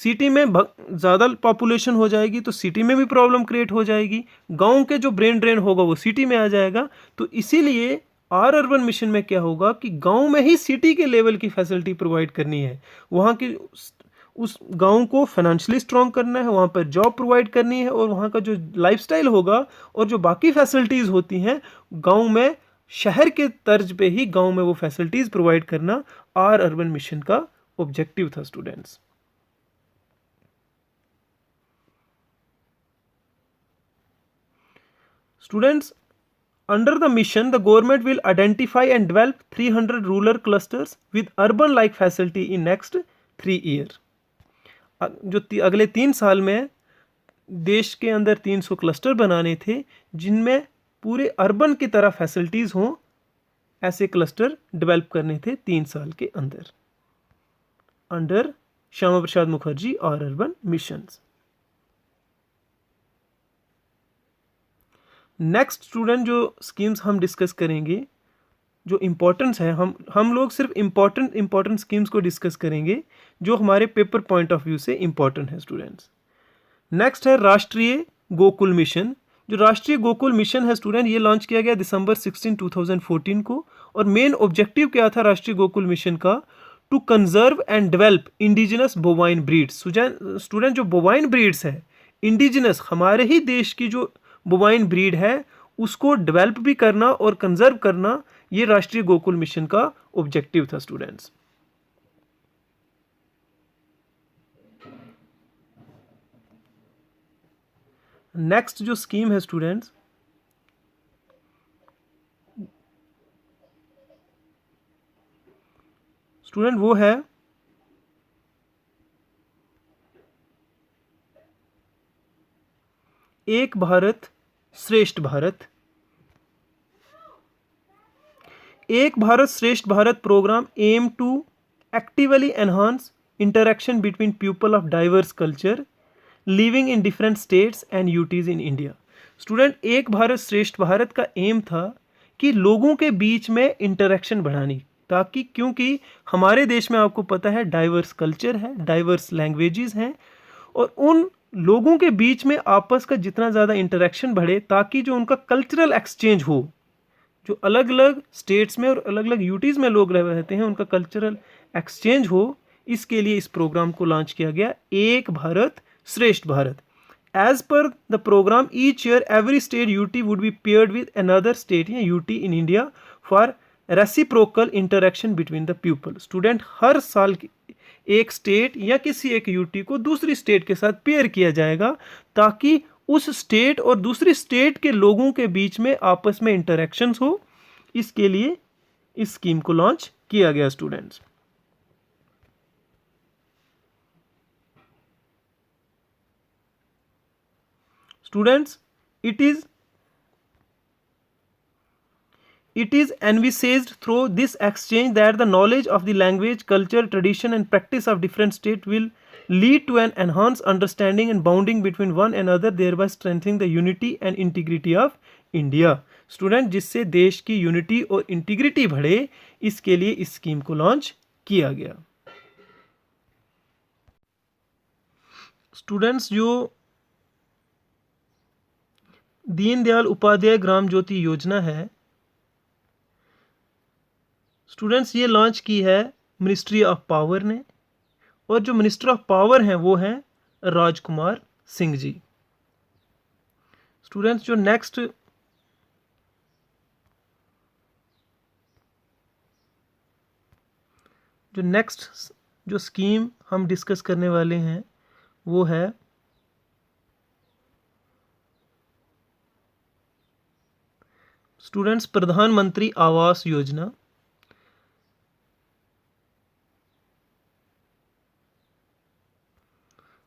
सिटी में ज़्यादा पॉपुलेशन हो जाएगी तो सिटी में भी प्रॉब्लम क्रिएट हो जाएगी, गांव के जो ब्रेन ड्रेन होगा वो सिटी में आ जाएगा। तो इसीलिए आर अर्बन मिशन में क्या होगा कि गांव में ही सिटी के लेवल की फैसिलिटी प्रोवाइड करनी है, वहाँ की उस गांव को फाइनेंशियली स्ट्रॉन्ग करना है, वहाँ पर जॉब प्रोवाइड करनी है और वहाँ का जो लाइफस्टाइल होगा और जो बाकी फैसिलिटीज़ होती हैं गांव में शहर के तर्ज पे ही गांव में वो फैसिलिटीज़ प्रोवाइड करना आर अर्बन मिशन का ऑब्जेक्टिव था students. Students, under the mission, the government will identify and develop 300 rural clusters with urban-like facility in next 3 years. जो अगले 3 साल में देश के अंदर 300 क्लस्टर बनाने थे जिनमें पूरे अर्बन की तरह फैसिलिटीज़ हों, ऐसे क्लस्टर डेवलप करने थे 3 साल के अंदर अंडर श्यामा प्रसाद मुखर्जी और अर्बन मिशंस। नेक्स्ट स्टूडेंट जो स्कीम्स हम डिस्कस करेंगे, जो इम्पोर्टेंस है, हम लोग सिर्फ इम्पोर्टेंट स्कीम्स को डिस्कस करेंगे जो हमारे पेपर पॉइंट ऑफ व्यू से इम्पोर्टेंट है स्टूडेंट्स। नेक्स्ट है राष्ट्रीय गोकुल मिशन। जो राष्ट्रीय गोकुल मिशन है स्टूडेंट, ये लॉन्च किया गया दिसंबर 16, 2014 को, और मेन ऑब्जेक्टिव क्या था राष्ट्रीय गोकुल मिशन का? To conserve and develop indigenous bovine breeds. Student, जो बोवाइन ब्रीड्स है इंडिजिनस, हमारे ही देश की जो बोवाइन ब्रीड है उसको डेवलप भी करना और कंजर्व करना, ये राष्ट्रीय गोकुल मिशन का ऑब्जेक्टिव था स्टूडेंट्स। नेक्स्ट जो स्कीम है स्टूडेंट्स, वो है Ek Bharat Shreshtha Bharat. Ek Bharat Shreshtha Bharat programme aim to actively enhance interaction between people of diverse culture living in different states and UTs in India. Student, Ek Bharat Shreshtha Bharat का एम था कि लोगों के बीच में इंटरेक्शन बढ़ानी, ताकि क्योंकि हमारे देश में आपको पता है डाइवर्स कल्चर है, डाइवर्स लैंग्वेजेस हैं, और उन लोगों के बीच में आपस का जितना ज़्यादा इंटरेक्शन बढ़े ताकि जो उनका कल्चरल एक्सचेंज हो, जो अलग अलग स्टेट्स में और अलग अलग यूटीज़ में लोग रहते हैं उनका कल्चरल एक्सचेंज हो, इसके लिए इस प्रोग्राम को लॉन्च किया गया, Ek Bharat Shreshtha Bharat. As per the programme each year every state UT would be paired with another state या UT in India for reciprocal interaction between the people. Student, हर साल एक स्टेट या किसी एक यूटी को दूसरी स्टेट के साथ पेयर किया जाएगा ताकि उस स्टेट और दूसरी स्टेट के लोगों के बीच में आपस में इंटरेक्शंस हो। इसके लिए इस स्कीम को लॉन्च किया गया students. Students, it is envisaged through this exchange that the knowledge of the language, culture, tradition and practice of different states will lead to an enhanced understanding and bonding between one another, thereby strengthening the unity and integrity of India. Student, जिससे देश की यूनिटी और इंटीग्रिटी बढ़े, इसके लिए इस स्कीम को लॉन्च किया गया। स्टूडेंट्स, जो दीनदयाल उपाध्याय ग्राम ज्योति योजना है स्टूडेंट्स, ये लॉन्च की है मिनिस्ट्री ऑफ पावर ने, और जो मिनिस्टर ऑफ पावर हैं वो हैं राजकुमार सिंह जी। स्टूडेंट्स, जो नेक्स्ट जो स्कीम हम डिस्कस करने वाले हैं वो है स्टूडेंट्स प्रधानमंत्री आवास योजना।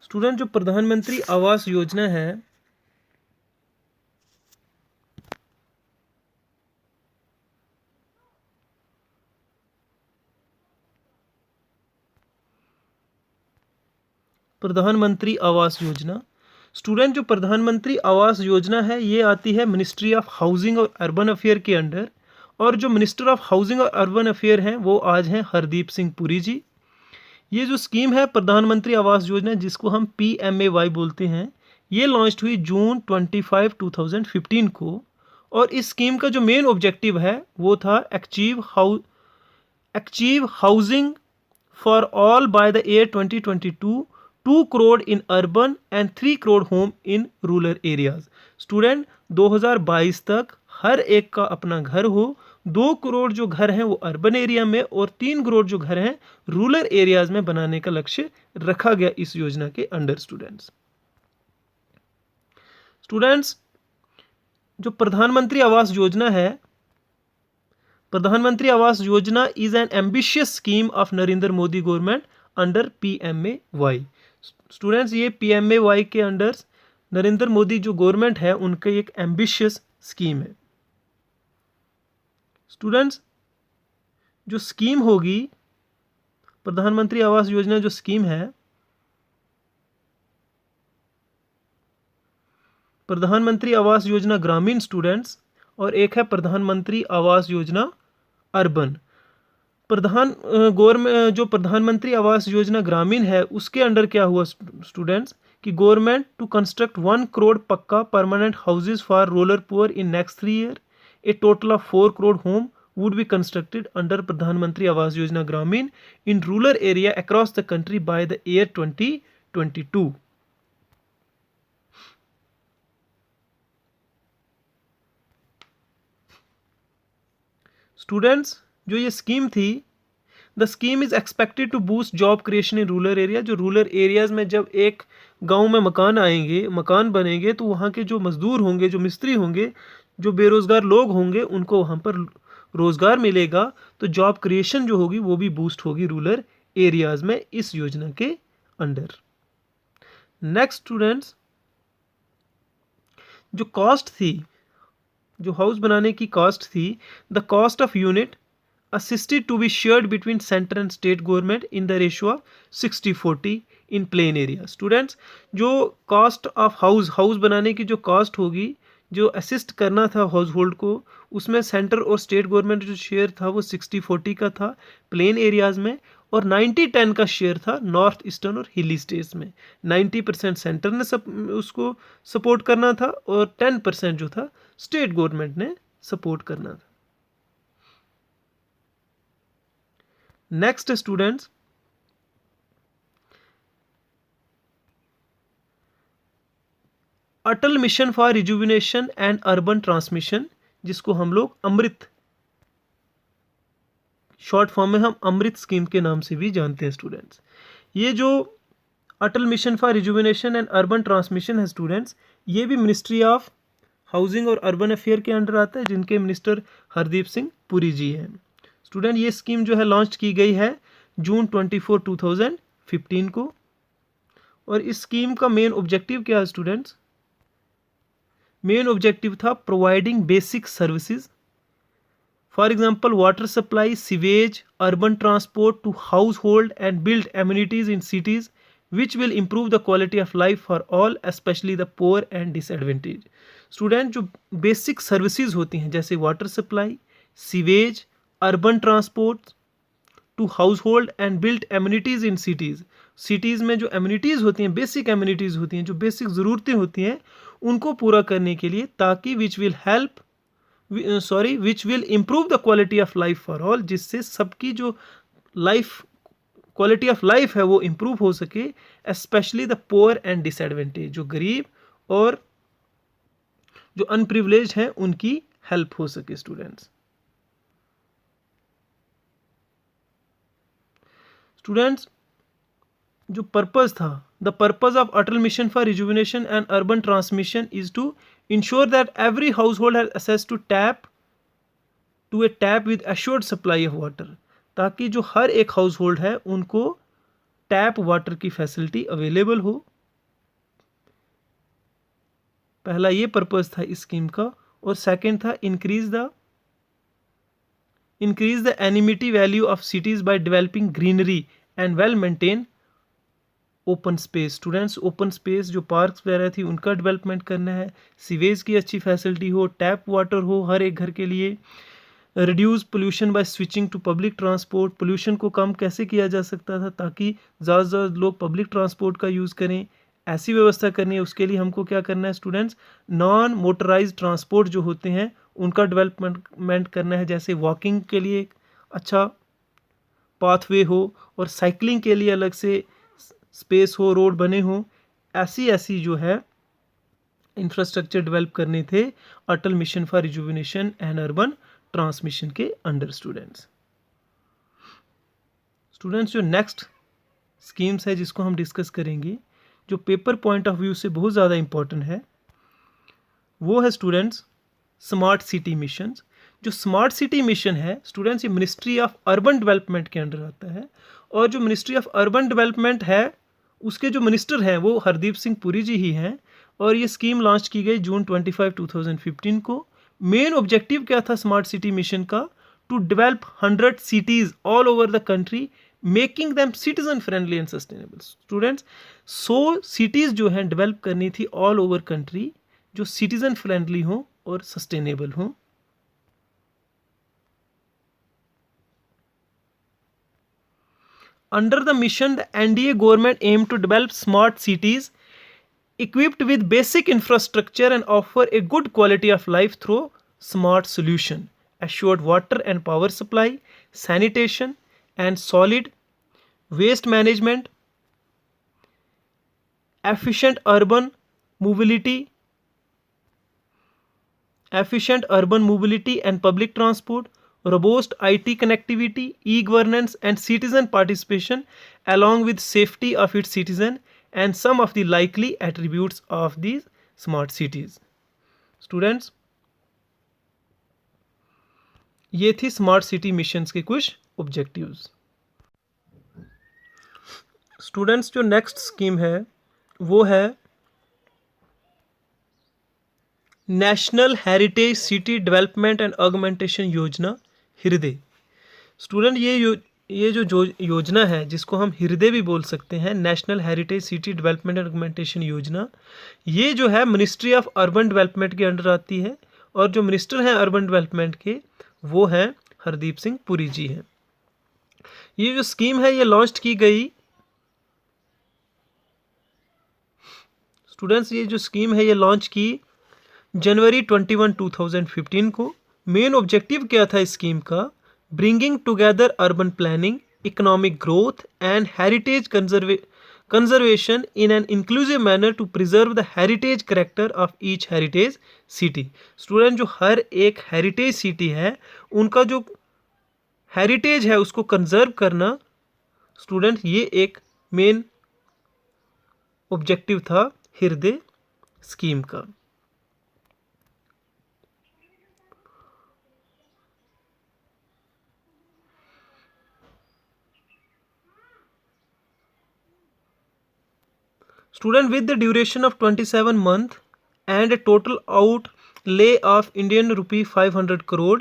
स्टूडेंट, जो प्रधानमंत्री आवास योजना है प्रधानमंत्री आवास योजना, स्टूडेंट, जो प्रधानमंत्री आवास योजना है ये आती है मिनिस्ट्री ऑफ हाउसिंग और अर्बन अफेयर के अंडर, और जो मिनिस्टर ऑफ हाउसिंग और अर्बन अफेयर हैं वो आज हैं हरदीप सिंह पुरी जी। ये जो स्कीम है प्रधानमंत्री आवास योजना, जिसको हम PMAY बोलते हैं, ये लॉन्च हुई जून 25, 2015 को, और इस स्कीम का जो मेन ऑब्जेक्टिव है वो था achieve housing for all by the year 2022, 2 crore in urban and 3 crore home in rural areas. Student, 2022 तक हर एक का अपना घर हो, 2 करोड़ जो घर हैं वो अर्बन एरिया में और 3 करोड़ जो घर हैं रूरल एरियाज में बनाने का लक्ष्य रखा गया इस योजना के अंडर। स्टूडेंट्स जो प्रधानमंत्री आवास योजना है, प्रधानमंत्री Awas Yojana is an ambitious scheme of Narendra Modi government under PMAY। Students ये PMAY के अंडर नरेंद्र मोदी जो गवर्नमेंट है उनकी एक एम्बिशियस स्कीम है। स्टूडेंट्स जो स्कीम होगी, प्रधानमंत्री आवास योजना जो स्कीम है, प्रधानमंत्री आवास योजना ग्रामीण स्टूडेंट्स, और एक है प्रधानमंत्री आवास योजना अर्बन। जो प्रधानमंत्री आवास योजना ग्रामीण है उसके अंडर क्या हुआ स्टूडेंट्स कि गवर्नमेंट टू कंस्ट्रक्ट 1 करोड़ पक्का permanent houses for rural poor in next 3 year. A total of 4 crore home would be constructed under प्रधानमंत्री आवास योजना ग्रामीण in rural area across the country by the year 2022। Students जो ये स्कीम थी, the scheme is expected to boost job creation in rural area. जो रूरल एरियाज में जब एक गांव में मकान आएंगे, मकान बनेंगे, तो वहाँ के जो मजदूर होंगे, जो मिस्त्री होंगे, जो बेरोजगार लोग होंगे, उनको वहाँ पर रोजगार मिलेगा, तो जॉब क्रिएशन जो होगी वो भी बूस्ट होगी रूरल एरियाज में इस योजना के अंडर। नेक्स्ट स्टूडेंट्स जो कॉस्ट थी, जो हाउस बनाने की कॉस्ट थी, the cost of unit assisted to be shared between center and state government in the ratio of 60-40 in plain area। Students जो कॉस्ट ऑफ हाउस बनाने की जो कॉस्ट होगी, जो असिस्ट करना था हाउस होल्ड को, उसमें सेंटर और स्टेट गवर्नमेंट जो शेयर था वो 60-40 का था प्लेन एरियाज में, और 90-10 का शेयर था नॉर्थ ईस्टर्न और हिली स्टेट्स में। 90% सेंटर ने उसको सपोर्ट करना था और 10% जो था स्टेट गवर्नमेंट ने सपोर्ट करना था। Next students Atal mission for rejuvenation and urban transmission, जिसको हम लोग अमृत शॉर्ट फॉर्म में हम अमृत स्कीम के नाम से भी जानते हैं। स्टूडेंट्स ये जो Atal mission for rejuvenation and urban transmission है स्टूडेंट्स, ये भी मिनिस्ट्री ऑफ हाउसिंग और अर्बन अफेयर के अंडर आता है, जिनके मिनिस्टर हरदीप सिंह पुरी जी हैं। स्टूडेंट ये स्कीम जो है लॉन्च की गई है जून 24, 2015 को, और इस स्कीम का मेन ऑब्जेक्टिव क्या है स्टूडेंट्स? मेन ऑब्जेक्टिव था providing basic services, for example water supply, sewage, urban transport to household and build amenities in cities which will improve the quality of life for all especially the poor and disadvantage. Student जो बेसिक सर्विसेज होती हैं जैसे water supply, sewage, urban transport to household and built amenities in cities, cities में जो एम्यूनिटीज़ होती हैं, बेसिक एम्यूनिटीज़ होती हैं, जो बेसिक ज़रूरतें होती हैं, उनको पूरा करने के लिए, ताकि विच will improve the quality of life for all, जिससे सबकी जो क्वालिटी ऑफ लाइफ है वो इम्प्रूव हो सके, especially the poor and disadvantage, जो गरीब और जो अनप्रिविलेज्ड हैं उनकी हेल्प हो सके। स्टूडेंट्स जो पर्पस था, the purpose of Atal mission for rejuvenation and urban transmission is to ensure that every household has access to a tap with assured supply of water, ताकि जो हर एक हाउस होल्ड है उनको टैप वाटर की फैसिलिटी अवेलेबल हो। पहला ये पर्पस था इस स्कीम का, और सेकंड था increase the amenity value of cities by developing greenery and well maintain open space. Students open space जो पार्क्स वगैरह थी उनका डेवलपमेंट करना है, सीवेज की अच्छी फैसिलिटी हो, टैप वाटर हो हर एक घर के लिए, reduce pollution by switching to public transport, pollution को कम कैसे किया जा सकता था ताकि ज़्यादा से ज़्यादा लोग पब्लिक ट्रांसपोर्ट का यूज़ करें, ऐसी व्यवस्था करनी है। उसके लिए हमको क्या करना है स्टूडेंट्स? नॉन मोटराइज ट्रांसपोर्ट जो होते हैं उनका डेवलपमेंट करना है, जैसे वॉकिंग के लिए एक अच्छा पाथवे हो और साइकिलिंग के लिए अलग से स्पेस हो, रोड बने हो, ऐसी जो है इंफ्रास्ट्रक्चर डेवलप करने थे Atal mission for rejuvenation and urban transmission के अंडर। स्टूडेंट्स जो नेक्स्ट स्कीम्स है जिसको हम डिस्कस करेंगे, जो पेपर पॉइंट ऑफ व्यू से बहुत ज़्यादा इंपॉर्टेंट है, वो है स्टूडेंट्स स्मार्ट सिटी मिशन। जो स्मार्ट सिटी मिशन है स्टूडेंट्स, ये मिनिस्ट्री ऑफ अर्बन डेवलपमेंट के अंडर आता है, और जो मिनिस्ट्री ऑफ अर्बन डेवलपमेंट है उसके जो मिनिस्टर हैं वो हरदीप सिंह पुरी जी ही हैं, और ये स्कीम लॉन्च की गई जून 25, 2015 को। मेन ऑब्जेक्टिव क्या था स्मार्ट सिटी मिशन का? To develop 100 cities all over the country, making them citizen friendly and sustainable. Students 100 cities जो हैं डेवलप करनी थी ऑल ओवर कंट्री, जो सिटीजन फ्रेंडली हों और सस्टेनेबल हों। Under the mission, the NDA government aimed to develop smart cities equipped with basic infrastructure and offer a good quality of life through smart solution, assured water and power supply, sanitation and solid waste management, efficient urban mobility and public transport, robust IT connectivity, e-governance and citizen participation, along with safety of its citizen and some of the likely attributes of these smart cities. Students, ये थी स्मार्ट सिटी मिशंस के कुछ ऑब्जेक्टिव्स। स्टूडेंट्स जो नेक्स्ट स्कीम है वो है national heritage city development and augmentation योजना, हृदय। स्टूडेंट ये जो योजना है जिसको हम हृदय भी बोल सकते हैं, national heritage city development and augmentation योजना, ये जो है मिनिस्ट्री ऑफ अर्बन डेवलपमेंट के अंडर आती है, और जो मिनिस्टर हैं अर्बन डेवलपमेंट के वो हैं हरदीप सिंह पुरी जी हैं। ये जो स्कीम है ये लॉन्च की गई, स्टूडेंट्स ये जो स्कीम है ये लॉन्च की जनवरी 21, 2015 को। मेन ऑब्जेक्टिव क्या था इस स्कीम का? Bringing together urban planning, economic growth and heritage conservation in an inclusive manner to preserve the heritage character of each heritage city. Student जो हर एक हेरिटेज सिटी है उनका जो हेरिटेज है उसको कंजर्व करना, स्टूडेंट ये एक मेन ऑब्जेक्टिव था हृदय स्कीम का। Student, with the duration of 27 months and a total outlay of Indian rupee 500 crore,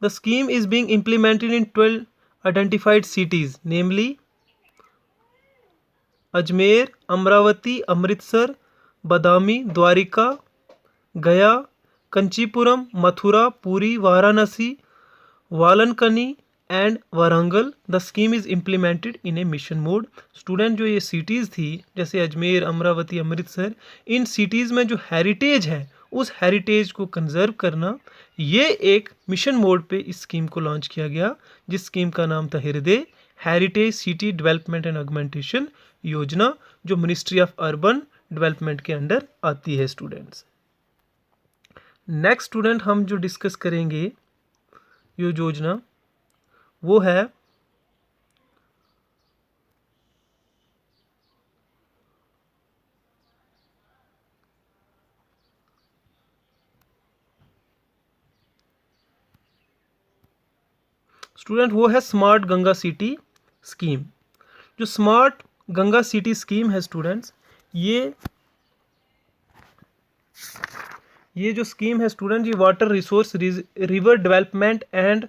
the scheme is being implemented in 12 identified cities, namely Ajmer, Amravati, Amritsar, Badami, Dwarika, Gaya, Kanchipuram, Mathura, Puri, Varanasi, Valankani and Warangal. The scheme is implemented in A mission mode. Student जो ये सिटीज़ थी जैसे अजमेर, अमरावती, अमृतसर, इन सिटीज़ में जो हेरिटेज है उस हेरिटेज को कंजर्व करना, ये एक मिशन मोड पे इस स्कीम को लॉन्च किया गया, जिस स्कीम का नाम था हृदय heritage city development and augmentation योजना, जो मिनिस्ट्री ऑफ अर्बन डेवलपमेंट के अंडर आती है। स्टूडेंट्स नेक्स्ट स्टूडेंट हम जो डिस्कस करेंगे ये योजना वो है स्टूडेंट वो है स्मार्ट गंगा सिटी स्कीम। जो स्मार्ट गंगा सिटी स्कीम है स्टूडेंट्स, ये जो स्कीम है स्टूडेंट, ये water resource river development and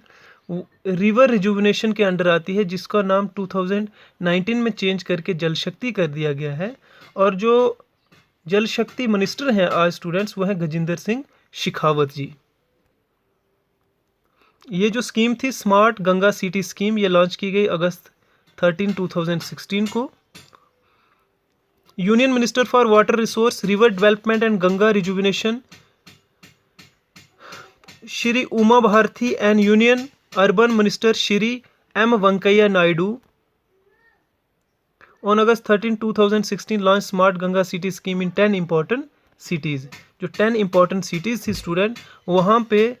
river rejuvenation के अंडर आती है, जिसका नाम 2019 में चेंज करके जल शक्ति कर दिया गया है। और जो जल शक्ति मिनिस्टर हैं आज स्टूडेंट्स वो हैं गजेंद्र सिंह शेखावत जी। ये जो स्कीम थी स्मार्ट गंगा सिटी स्कीम, ये लॉन्च की गई अगस्त 13, 2016 को। Union minister for water resource river development and Ganga rejuvenation Shri Uma Bharati and union urban minister Shri M Venkaiah Naidu on August 13, 2016 launched Smart Ganga City Scheme in 10 important cities. जो 10 इंपॉर्टेंट सिटीज़ थी स्टूडेंट, वहाँ पे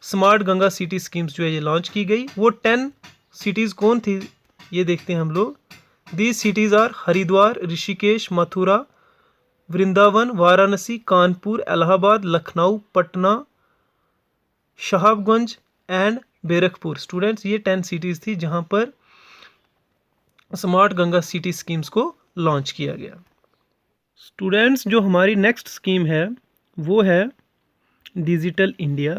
स्मार्ट गंगा सिटी स्कीम्स जो है ये लॉन्च की गई। वो 10 सिटीज़ कौन थी ये देखते हैं हम लोग। These cities are Haridwar, Rishikesh, Mathura, Vrindavan, Varanasi, Kanpur, Allahabad, Lucknow, Patna, Shahabganj and Barrackpore. Students ये 10 सिटीज़ थी जहाँ पर स्मार्ट गंगा सिटी स्कीम्स को लॉन्च किया गया। स्टूडेंट्स जो हमारी नेक्स्ट स्कीम है वो है डिजिटल इंडिया।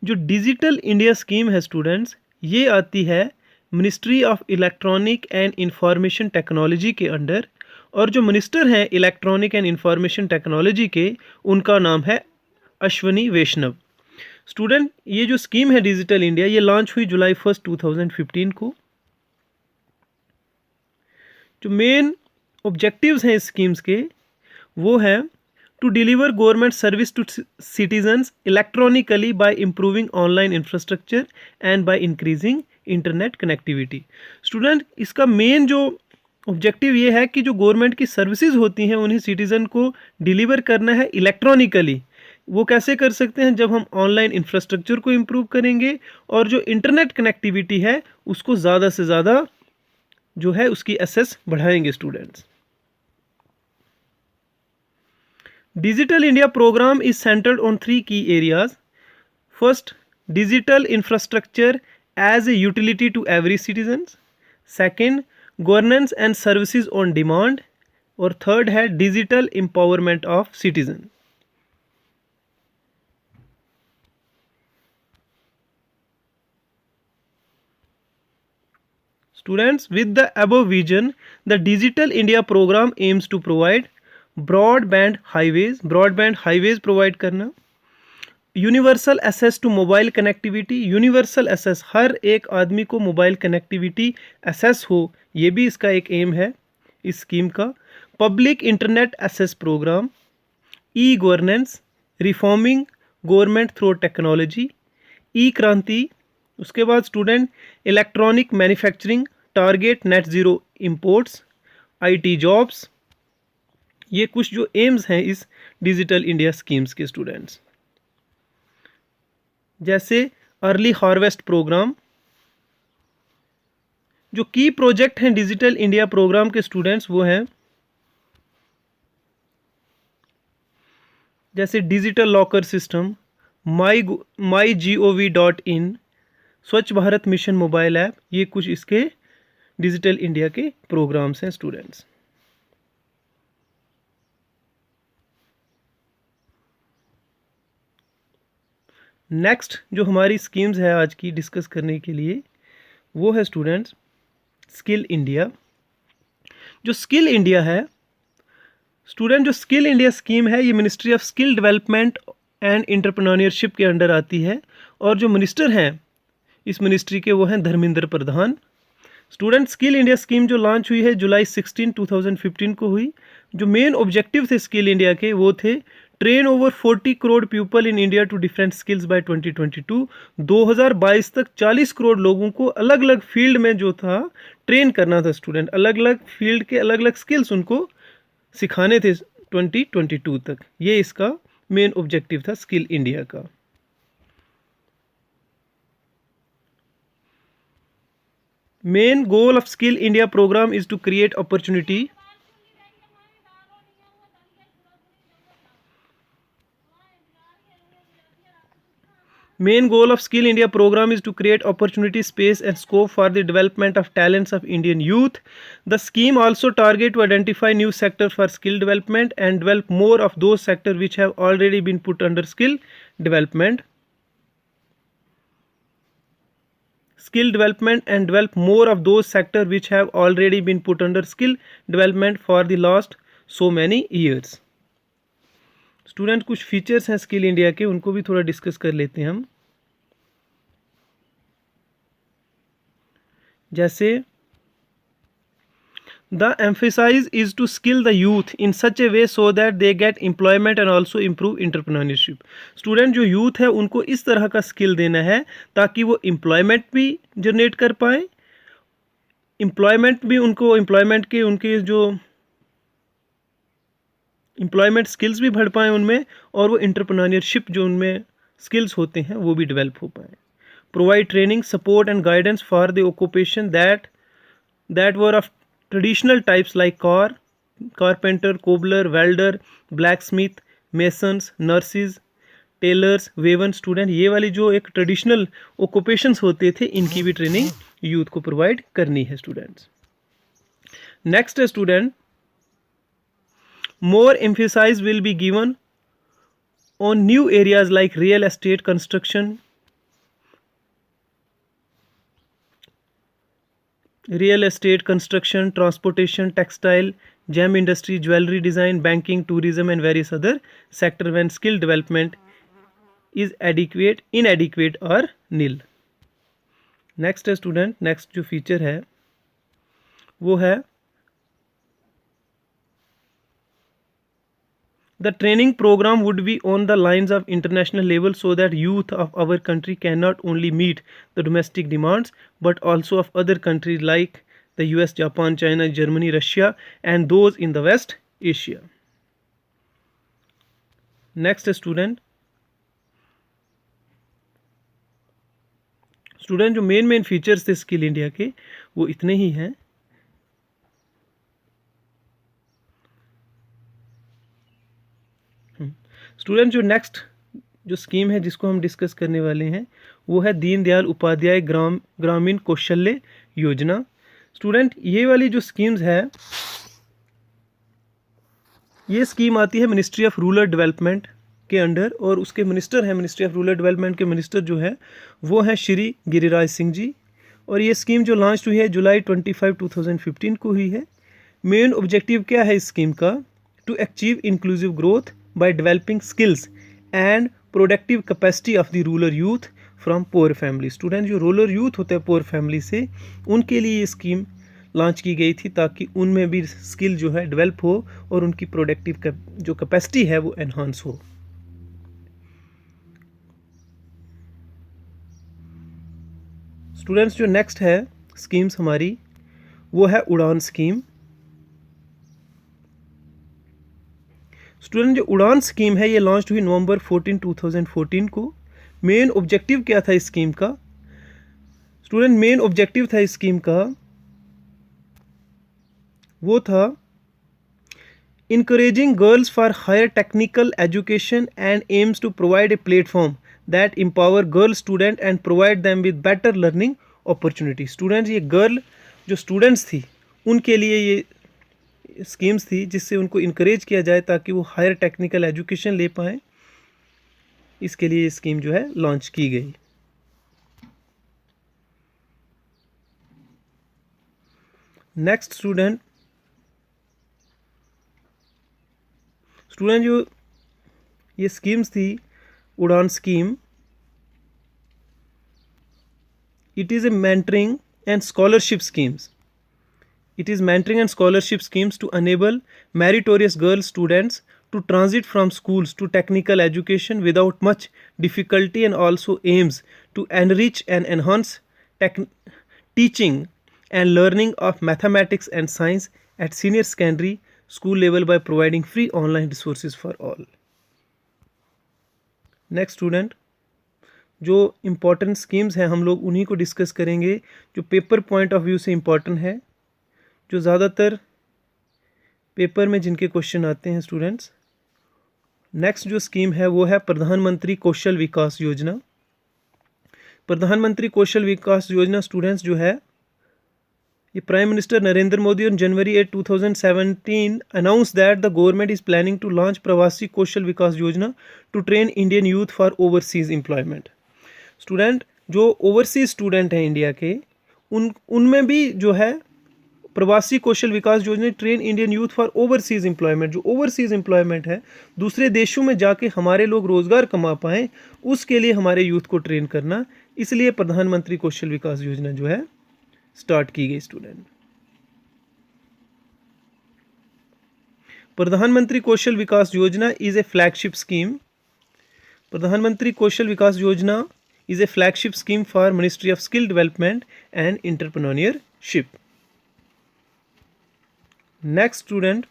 जो डिजिटल इंडिया स्कीम है स्टूडेंट्स, ये आती है ministry of electronic and information technology के अंडर, और जो मिनिस्टर हैं इलेक्ट्रॉनिक एंड इंफॉर्मेशन टेक्नोलॉजी के, उनका नाम है अश्वनी वैष्णव। स्टूडेंट ये जो स्कीम है डिजिटल इंडिया, ये लॉन्च हुई जुलाई 1, 2015 को। जो मेन ऑब्जेक्टिव्स हैं इस स्कीम्स के वो है to deliver government service to citizens electronically by improving online infrastructure and by increasing internet connectivity. Student इसका मेन जो ऑब्जेक्टिव ये है कि जो गवर्नमेंट की सर्विसेज होती हैं उन्हें सिटीज़न को डिलीवर करना है इलेक्ट्रॉनिकली। वो कैसे कर सकते हैं? जब हम ऑनलाइन इंफ्रास्ट्रक्चर को इम्प्रूव करेंगे और जो इंटरनेट कनेक्टिविटी है उसको ज़्यादा से ज़्यादा जो है उसकी एक्सेस बढ़ाएंगे। Students digital India programme is centred on 3 key areas. First, digital infrastructure as a utility to every citizen. Second, governance and services on demand. और थर्ड है digital empowerment of citizen. Students, with the above vision, the Digital India program aims to provide broadband highways provide करना, universal access to mobile connectivity, universal access हर एक आदमी को मोबाइल कनेक्टिविटी एक्सेस हो, ये भी इसका एक एम है इस स्कीम का। Public internet access programme, e governance, reforming government through technology, e Kranti. उसके बाद student electronic manufacturing, target net zero imports, IT jobs. ये कुछ जो एम्स हैं इस डिजिटल इंडिया स्कीम्स के स्टूडेंट्स। जैसे अर्ली हार्वेस्ट प्रोग्राम। जो की प्रोजेक्ट हैं डिजिटल इंडिया प्रोग्राम के स्टूडेंट्स वो हैं जैसे डिजिटल लॉकर सिस्टम, MyGov.in, स्वच्छ भारत मिशन मोबाइल ऐप। ये कुछ इसके डिजिटल इंडिया के प्रोग्राम्स हैं स्टूडेंट्स। नेक्स्ट जो हमारी स्कीम्स है आज की डिस्कस करने के लिए वो है स्टूडेंट्स स्किल इंडिया। जो स्किल इंडिया है स्टूडेंट, जो स्किल इंडिया स्कीम है ये ministry of skill development and entrepreneurship के अंडर आती है, और जो मिनिस्टर हैं इस मिनिस्ट्री के वो हैं Dharmendra Pradhan. Student skill India scheme जो लॉन्च हुई है जुलाई 16, 2015 को हुई। जो मेन ऑब्जेक्टिव थे स्किल इंडिया के वो थे train over 40 crore people in India to different skills by 2022। 2022 तक 40 करोड़ लोगों को अलग अलग फील्ड में जो था ट्रेन करना था स्टूडेंट, अलग अलग फील्ड के अलग अलग स्किल्स उनको सिखाने थे 2022 तक। ये इसका मेन ऑब्जेक्टिव था स्किल इंडिया का। Main goal of skill India programme is to create opportunity Main goal of Skill India program is to create opportunity, space and scope for the development of talents of Indian youth. The scheme also target to identify new sector for skill development and develop more of those sectors which have already been put under skill development. Skill development and develop more of those sectors which have already been put under skill development for the last so many years. Student कुछ फीचर्स हैं स्किल इंडिया के, उनको भी थोड़ा डिस्कस कर लेते हैं हम। जैसे the emphasize is to skill the youth in such a way so that they get employment and also improve entrepreneurship. Student जो यूथ है उनको इस तरह का स्किल देना है ताकि वो एम्प्लॉयमेंट भी जनरेट कर पाए, एम्प्लॉयमेंट भी उनको एम्प्लॉयमेंट के उनके जो एम्प्लॉयमेंट स्किल्स भी बढ़ पाएँ उनमें, और वो एंटरप्रेन्योरशिप जो उनमें स्किल्स होते हैं वो भी डेवलप हो पाएँ। Provide training, support and guidance for the occupation that were of traditional types like carpenter, cobbler, welder, blacksmith, masons, nurses, tailors, woven, student, ये वाली जो एक ट्रेडिशनल ऑक्यूपेशंस होते थे इनकी भी ट्रेनिंग यूथ को प्रोवाइड करनी है स्टूडेंट्स। नेक्स्ट है student, more emphasize will be given on new areas like real estate, construction, real estate, construction, transportation, textile, gem industry, jewelry design, banking, tourism and various other sector when skill development is inadequate or nil। Next है स्टूडेंट, नेक्स्ट जो फीचर है वो है the training program would be on the lines of international level so that youth of our country can not only meet the domestic demands but also of other countries like the US, Japan, China, Germany, Russia and those in the West Asia। next student जो मेन फीचर्स थे स्किल इंडिया के वो इतने ही हैं। स्टूडेंट जो नेक्स्ट जो स्कीम है जिसको हम डिस्कस करने वाले हैं वो है दीनदयाल उपाध्याय ग्रामीण कौशल्य योजना। स्टूडेंट ये वाली जो स्कीम्स है ये स्कीम आती है मिनिस्ट्री ऑफ रूरल डेवलपमेंट के अंडर, और उसके मिनिस्टर हैं, मिनिस्ट्री ऑफ रूरल डेवलपमेंट के मिनिस्टर जो है वो हैं श्री गिरिराज सिंह जी। और ये स्कीम जो लॉन्च हुई है जुलाई 25, 2015 को हुई है। मेन ऑब्जेक्टिव क्या है इस स्कीम का? To achieve inclusive growth by developing skills and productive capacity of the rural youth from poor families। Student जो रूरल यूथ होते हैं पोअर फैमिली से, उनके लिए ये स्कीम लॉन्च की गई थी ताकि उनमें भी स्किल जो है डेवलप हो और उनकी प्रोडक्टिव जो कैपेसिटी है वो एनहांस हो। स्टूडेंट्स जो नेक्स्ट है स्कीम्स हमारी वो है उड़ान स्कीम। स्टूडेंट जो उड़ान स्कीम है ये लॉन्च हुई नवंबर 14, 2014 को। मेन ऑब्जेक्टिव क्या था इस स्कीम का? स्टूडेंट मेन ऑब्जेक्टिव था इस स्कीम का वो था encouraging girls for higher technical education and aims to provide a platform that empower girl student and provide them with better learning opportunity। Student ये गर्ल जो स्टूडेंट्स थी उनके लिए ये स्कीम्स थी जिससे उनको इनकरेज किया जाए ताकि वो हायर टेक्निकल एजुकेशन ले पाएँ। इसके लिए ये स्कीम जो है लॉन्च की गई। नेक्स्ट स्टूडेंट जो ये स्कीम्स थी उड़ान scheme, it is a mentoring and scholarship schemes. It is mentoring and scholarship schemes to enable meritorious girl students to transit from schools to technical education without much difficulty and also aims to enrich and enhance teaching and learning of mathematics and science at senior secondary school level by providing free online resources for all। Next student जो इम्पोर्टेंट स्कीम्स हैं हम लोग उन्हीं को डिस्कस करेंगे जो पेपर पॉइंट ऑफ व्यू से इम्पोर्टेंट है, जो ज़्यादातर पेपर में जिनके क्वेश्चन आते हैं स्टूडेंट्स। नेक्स्ट जो स्कीम है वो है प्रधानमंत्री कौशल विकास योजना। प्रधानमंत्री कौशल विकास योजना स्टूडेंट्स जो है ये prime minister Narendra Modi on January 8, 2017 announced that the government is planning to launch प्रवासी कौशल विकास योजना to train Indian youth for overseas employment। Student जो ओवरसीज स्टूडेंट हैं इंडिया के उनमें भी जो है प्रवासी कौशल विकास योजना train Indian youth for overseas employment, जो ओवरसीज एम्प्लॉयमेंट है दूसरे देशों में जाके हमारे लोग रोजगार कमा पाएँ उसके लिए हमारे यूथ को ट्रेन करना, इसलिए प्रधानमंत्री कौशल विकास योजना जो है स्टार्ट की गई। स्टूडेंट प्रधानमंत्री कौशल विकास योजना इज ए फ्लैगशिप स्कीम। प्रधानमंत्री कौशल विकास योजना is A flagship scheme for ministry of skill development and entrepreneurship. Next student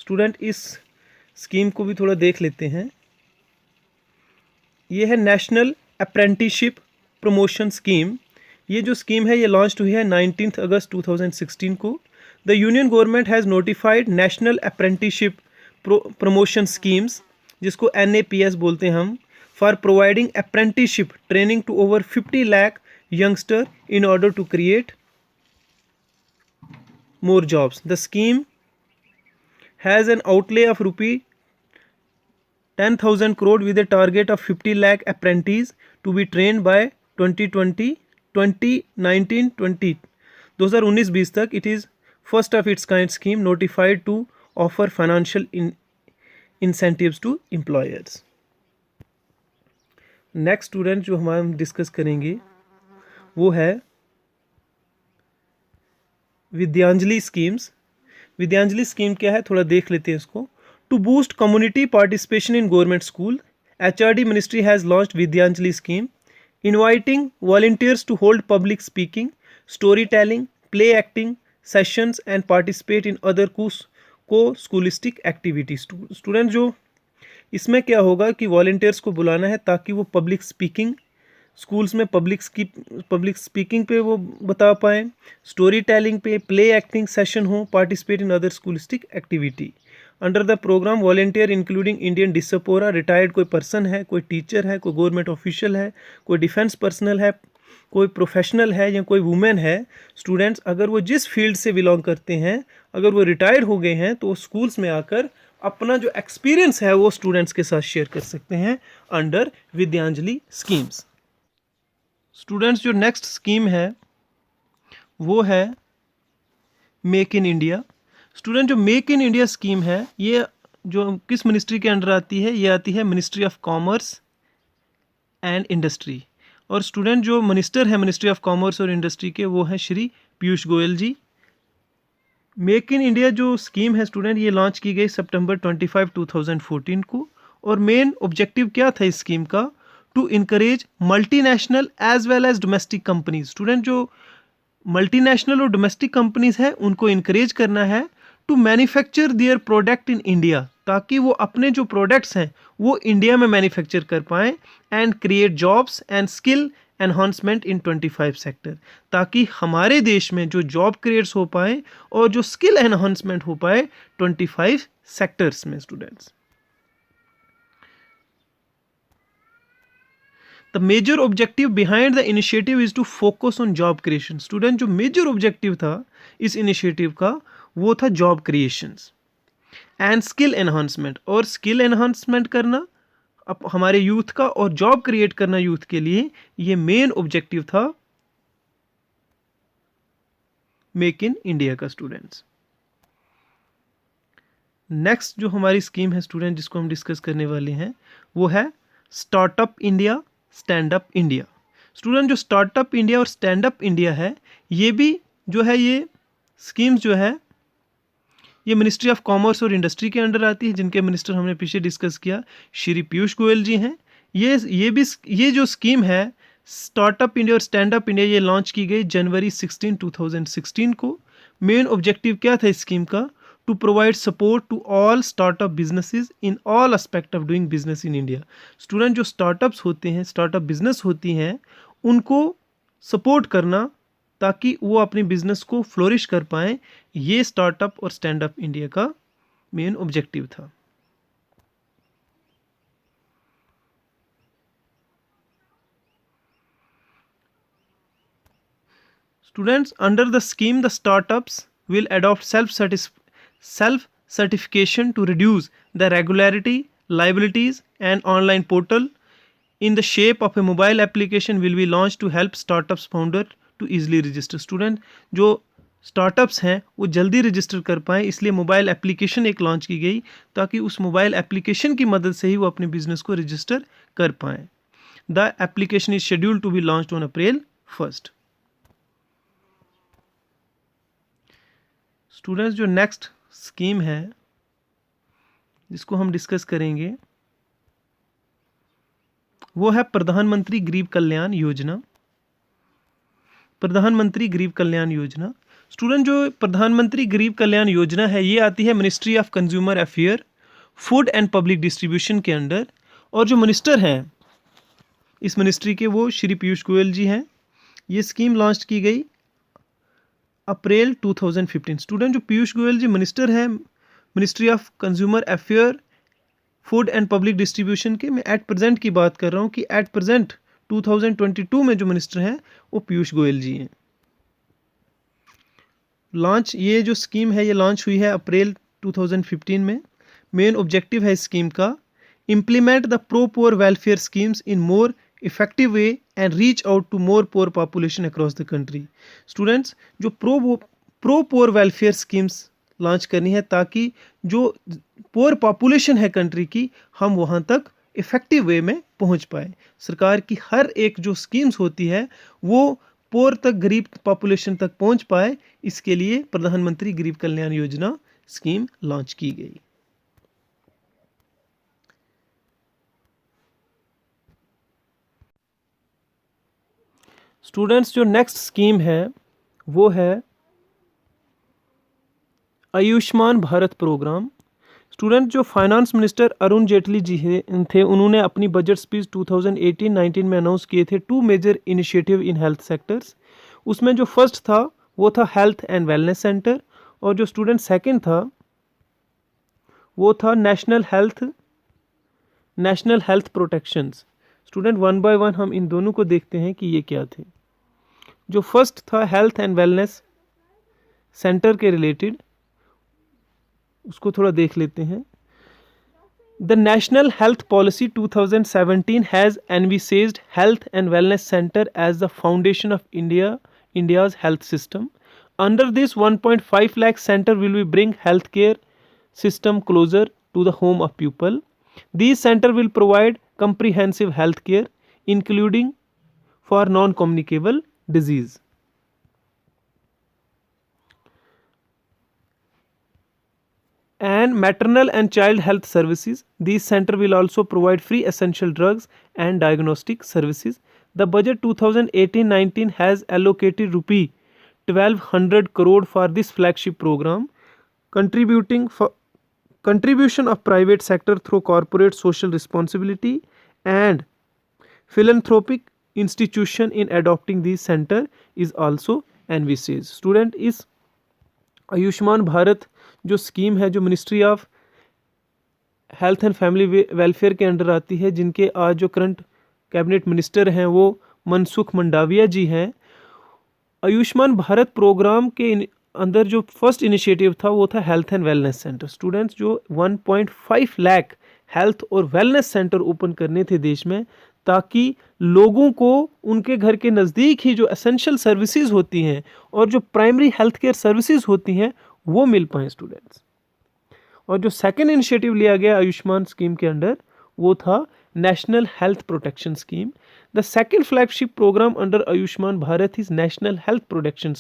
student इस स्कीम को भी थोड़ा देख लेते हैं। ये है नेशनल अप्रेंटिसशिप प्रमोशन स्कीम। ये जो स्कीम है ये लॉन्च हुई है 19 अगस्त 2016 को। The union government has notified national apprenticeship promotion schemes, जिसको NAPS बोलते हैं हम, for providing apprenticeship training to over 50 lakh youngster in order to create more jobs. The scheme has an outlay of rupee 10,000 crore with a target of 50 lakh apprentices to be trained by 2020 2019-20 2019-20 तक. It is first of its kind scheme notified to offer financial incentives to employers. Next student जो हम डिस्कस करेंगे वो है विद्यांजलि स्कीम्स। विद्यांजलि स्कीम क्या है थोड़ा देख लेते हैं इसको। To boost community participation in government school, HRD ministry has launched Vidyanjali scheme, inviting volunteers to hold public speaking, story telling, play acting sessions and participate in other co scholastic activities. Student जो इसमें क्या होगा कि वॉलंटियर्स को बुलाना है ताकि वो पब्लिक स्पीकिंग स्कूल्स में पब्लिक स्पीकिंग पे वो बता पाएँ, स्टोरी टेलिंग पे, प्ले एक्टिंग सेशन हो, participate in other scholastic activity. Under the programme volunteer including Indian diaspora, retired कोई पर्सन है, कोई टीचर है, कोई गवर्नमेंट ऑफिशियल है, कोई डिफेंस पर्सनल है, कोई प्रोफेशनल है या कोई वुमेन है। स्टूडेंट्स अगर वो जिस फील्ड से बिलोंग करते हैं, अगर वो रिटायर्ड हो गए हैं तो वो स्कूल्स में आकर अपना जो एक्सपीरियंस है वो स्टूडेंट्स के साथ शेयर कर सकते हैं अंडर विद्यांजलि स्कीम्स। स्टूडेंट्स जो नेक्स्ट स्कीम है वो है मेक इन इंडिया। स्टूडेंट जो मेक इन इंडिया स्कीम है ये जो किस मिनिस्ट्री के अंडर आती है, ये आती है ministry of commerce and industry. और स्टूडेंट जो मिनिस्टर है मिनिस्ट्री ऑफ कॉमर्स और इंडस्ट्री के वो हैं श्री पीयूष गोयल जी। मेक इन इंडिया जो स्कीम है स्टूडेंट ये लॉन्च की गई सितंबर 25, 2014 को। और मेन ऑब्जेक्टिव क्या था इस स्कीम का? To encourage multinational as well as domestic companies. Student जो मल्टीनेशनल और डोमेस्टिक कंपनीज हैं उनको इनकरेज करना है to manufacture their product in India, ताकि वो अपने जो प्रोडक्ट्स हैं वो इंडिया में मैन्युफैक्चर कर पाएँ and create jobs and skill enhancement in 25 sector, ताकि हमारे देश में जो जॉब क्रिएट्स हो पाए और जो स्किल एनहांसमेंट हो पाए 25 सेक्टर्स में। Students the major objective behind the initiative is to focus on job creation. Student जो मेजर ऑब्जेक्टिव था इस इनिशिएटिव का वो था job creations and skill enhancement, और स्किल एनहांसमेंट करना अब हमारे यूथ का और जॉब क्रिएट करना यूथ के लिए, ये मेन ऑब्जेक्टिव था मेक इन इंडिया का। स्टूडेंट्स नेक्स्ट जो हमारी स्कीम है स्टूडेंट जिसको हम डिस्कस करने वाले हैं वो है startup India, stand up India. Student जो स्टार्टअप इंडिया और स्टैंड अप इंडिया है ये भी जो है ये स्कीम्स जो है ये मिनिस्ट्री ऑफ कॉमर्स और इंडस्ट्री के अंडर आती है, जिनके मिनिस्टर हमने पीछे डिस्कस किया श्री पीयूष गोयल जी हैं। ये जो स्कीम है स्टार्टअप इंडिया और स्टैंड अप इंडिया ये लॉन्च की गई जनवरी 16, 2016 को। मेन ऑब्जेक्टिव क्या था इस स्कीम का? To provide support to all startup businesses in all aspect of doing business in India. Student जो स्टार्टअप्स होते हैं, स्टार्टअप बिजनेस होती हैं, उनको सपोर्ट करना ताकि वो अपनी बिजनेस को फ्लोरिश कर पाएँ, ये स्टार्टअप और स्टैंड अप इंडिया का मेन ऑब्जेक्टिव था। Students under the scheme the startups will adopt self-certification to reduce the regularity, liabilities and online portal in the shape of a mobile application will be launched to help startups founder to easily register। Student जो स्टार्टअप्स हैं वो जल्दी रजिस्टर कर पाएँ, इसलिए मोबाइल एप्लीकेशन एक लॉन्च की गई ताकि उस मोबाइल एप्लीकेशन की मदद से ही वो अपने बिजनेस को रजिस्टर कर पाएँ। The application is scheduled to be launched on April 1। Students जो नेक्स्ट स्कीम है जिसको हम डिस्कस करेंगे वो है प्रधानमंत्री गरीब कल्याण योजना। प्रधानमंत्री गरीब कल्याण योजना। स्टूडेंट जो प्रधानमंत्री गरीब कल्याण योजना है ये आती है ministry of consumer affair, food and public distribution के अंडर, और जो मिनिस्टर हैं इस मिनिस्ट्री के वो श्री पीयूष गोयल जी हैं। ये स्कीम लॉन्च की गई अप्रैल 2015। स्टूडेंट जो पीयूष गोयल जी मिनिस्टर हैं ministry of consumer affair, food and public distribution के, मैं एट प्रेजेंट की बात कर रहा हूँ कि एट प्रेजेंट 2022 में जो मिनिस्टर हैं वो पीयूष गोयल जी हैं। लॉन्च ये जो स्कीम है ये लॉन्च हुई है अप्रैल 2015 में। मेन ऑब्जेक्टिव है इस स्कीम का implement the pro poor welfare schemes in more effective way and reach out to more poor population across the country. Students जो pro poor welfare schemes launch करनी है ताकि जो पुअर पॉपुलेशन है कंट्री की हम वहाँ तक इफेक्टिव वे में पहुँच पाए। सरकार की हर एक जो स्कीम्स होती है वो पुअर तक, गरीब पॉपुलेशन तक पहुँच पाए, इसके लिए प्रधानमंत्री गरीब कल्याण योजना स्कीम लॉन्च की गई। स्टूडेंट्स जो नेक्स्ट स्कीम है वो है आयुष्मान भारत प्रोग्राम। स्टूडेंट जो फाइनेंस मिनिस्टर अरुण जेटली जी थे उन्होंने अपनी बजट स्पीच 2018-19 में अनाउंस किए थे 2 major initiative in health sectors. उसमें जो फर्स्ट था वो था हेल्थ एंड वेलनेस सेंटर, और जो स्टूडेंट सेकंड था वो था national health protections. Student one by one हम इन दोनों को देखते हैं कि ये क्या थे। जो फर्स्ट था हेल्थ एंड वेलनेस सेंटर के रिलेटेड, उसको थोड़ा देख लेते हैं। The national health policy 2017 has envisaged health and wellness center as the foundation of India's health system. Under this 1.5 lakh center will be bring healthcare system closer to the home of people. These center will provide comprehensive healthcare including for non-communicable disease. And maternal and child health services. These center will also provide free essential drugs and diagnostic services. The budget 2018-19 has allocated rupee 1200 crore for this flagship program. Contribution of private sector through corporate social responsibility and philanthropic institution in adopting these center is also envisaged. Student is Ayushman Bharat जो स्कीम है जो ministry of health and family welfare के अंडर आती है, जिनके आज जो करंट कैबिनेट मिनिस्टर हैं वो मनसुख मंडाविया जी हैं। आयुष्मान भारत प्रोग्राम के अंदर जो फर्स्ट इनिशिएटिव था वो था health and wellness centre. Students जो 1.5 लाख हेल्थ और वेलनेस सेंटर ओपन करने थे देश में ताकि लोगों को उनके घर के नज़दीक ही जो एसेंशियल सर्विसेज होती हैं और जो प्राइमरी हेल्थ केयर सर्विसेज होती हैं वो मिल पाएँ स्टूडेंट्स। और जो सेकंड इनिशिएटिव लिया गया आयुष्मान स्कीम के अंडर वो था national health protection scheme. The second flagship program under Ayushman Bharat is national health protection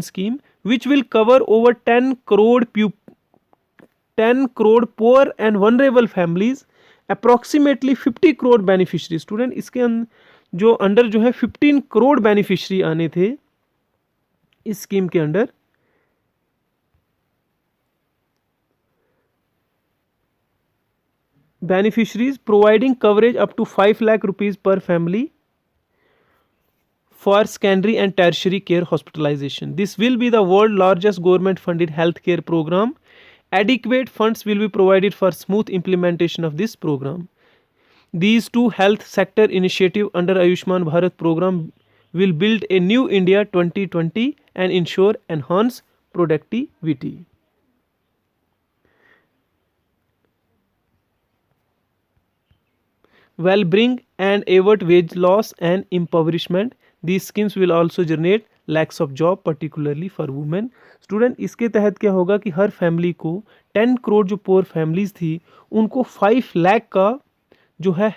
scheme which will cover over 10 crore poor and vulnerable families, approximately 50 crore beneficiary। Student इसके जो अंडर जो है 15 करोड़ बेनिफिशरी आने थे इस स्कीम के under. beneficiaries providing coverage up to 5 lakh rupees per family for secondary and tertiary care hospitalization. This will be the world's largest government funded healthcare program. Adequate funds will be provided for smooth implementation of this program. These two health sector initiatives under Ayushman Bharat program will build a new India 2020 and ensure enhanced productivity. Well-being and avert wage loss and impoverishment. These schemes will also generate lakhs of job particularly for women. Student इसके तहत क्या होगा कि हर फैमिली को 10 करोड़ जो पुअर फैमिलीज थी उनको 5 लाख का जो है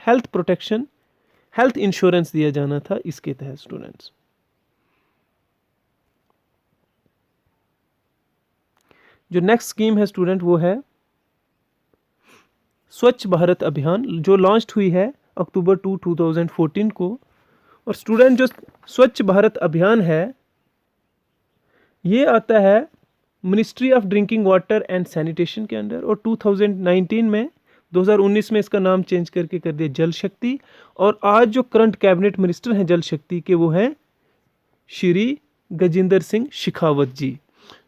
हेल्थ इंश्योरेंस दिया जाना था इसके तहत स्टूडेंट्स। जो नेक्स्ट स्कीम है स्टूडेंट वो है स्वच्छ भारत अभियान जो लॉन्च हुई है अक्टूबर 2014 को। और स्टूडेंट जो स्वच्छ भारत अभियान है ये आता है ministry of drinking water and sanitation के अंडर, और 2019 में इसका नाम चेंज करके कर दिया जल शक्ति। और आज जो करंट कैबिनेट मिनिस्टर हैं जल शक्ति के वो हैं श्री गजेंद्र सिंह शेखावत जी।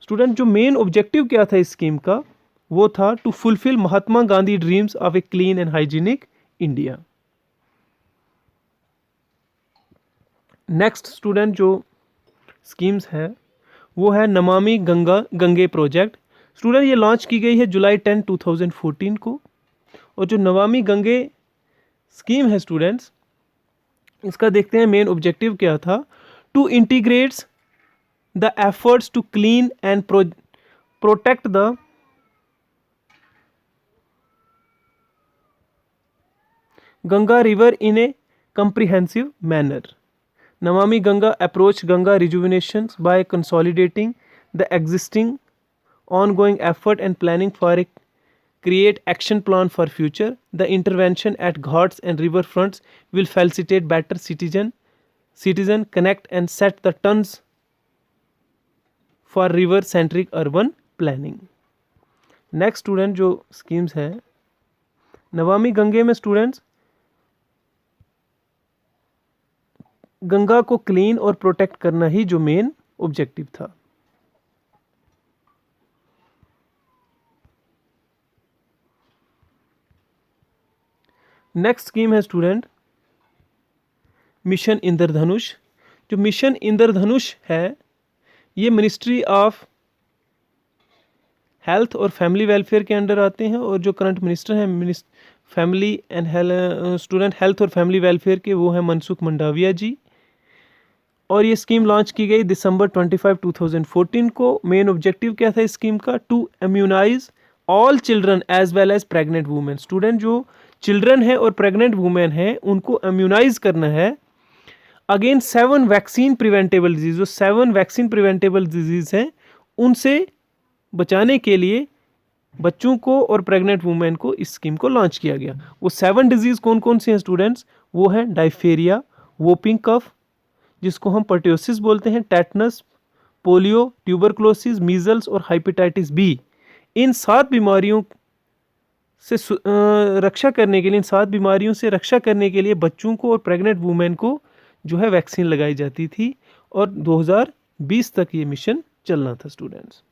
स्टूडेंट, जो मेन ऑब्जेक्टिव क्या था इस स्कीम का, वो था to fulfil Mahatma Gandhi dreams of a clean and hygienic India. Next student जो स्कीम्स है वो है नमामि गंगे प्रोजेक्ट। स्टूडेंट, ये लॉन्च की गई है जुलाई 10, 2014 को। और जो नमामि गंगे स्कीम है स्टूडेंट्स, इसका देखते हैं मेन ऑब्जेक्टिव क्या था। To integrates the efforts to clean and protect the Ganga river in a comprehensive manner. Namami Ganga approach Ganga rejuvenation by consolidating the existing ongoing effort and planning for a create action plan for future. The intervention at ghats and river fronts will facilitate better citizen connect and set the tons for river centric urban planning. Next student जो स्कीम्स है नमामि गंगे में स्टूडेंट्स गंगा को क्लीन और प्रोटेक्ट करना ही जो मेन ऑब्जेक्टिव था। नेक्स्ट स्कीम है स्टूडेंट मिशन इंद्रधनुष। जो मिशन इंद्रधनुष है ये मिनिस्ट्री ऑफ हेल्थ और फैमिली वेलफेयर के अंडर आते हैं, और जो करंट मिनिस्टर हैं फैमिली एंड स्टूडेंट हेल्थ और फैमिली वेलफेयर के वो हैं मनसुख मंडाविया जी। और ये स्कीम लॉन्च की गई दिसंबर 25, 2014 को। मेन ऑब्जेक्टिव क्या था इस स्कीम का, to immunise all children as well as pregnant women. Student, जो चिल्ड्रन है और प्रेग्नेंट वुमेन है उनको इम्यूनाइज करना है अगेन 7 वैक्सीन प्रिवेंटेबल डिजीज। जो 7 वैक्सीन प्रिवेंटेबल डिजीज हैं उनसे बचाने के लिए बच्चों को और प्रेग्नेंट वुमेन को इस स्कीम को लॉन्च किया गया। वो 7 डिजीज कौन कौन से हैं स्टूडेंट्स, वो हैं डायफेरिया, वोपिंग कफ जिसको हम पर्ट्योसिस बोलते हैं, टेटनस, पोलियो, ट्यूबरक्लोसिस, मीजल्स और हेपेटाइटिस बी। इन 7 बीमारियों से रक्षा करने के लिए, इन 7 बीमारियों से रक्षा करने के लिए बच्चों को और प्रेग्नेंट वुमेन को जो है वैक्सीन लगाई जाती थी, और 2020 तक ये मिशन चलना था स्टूडेंट्स।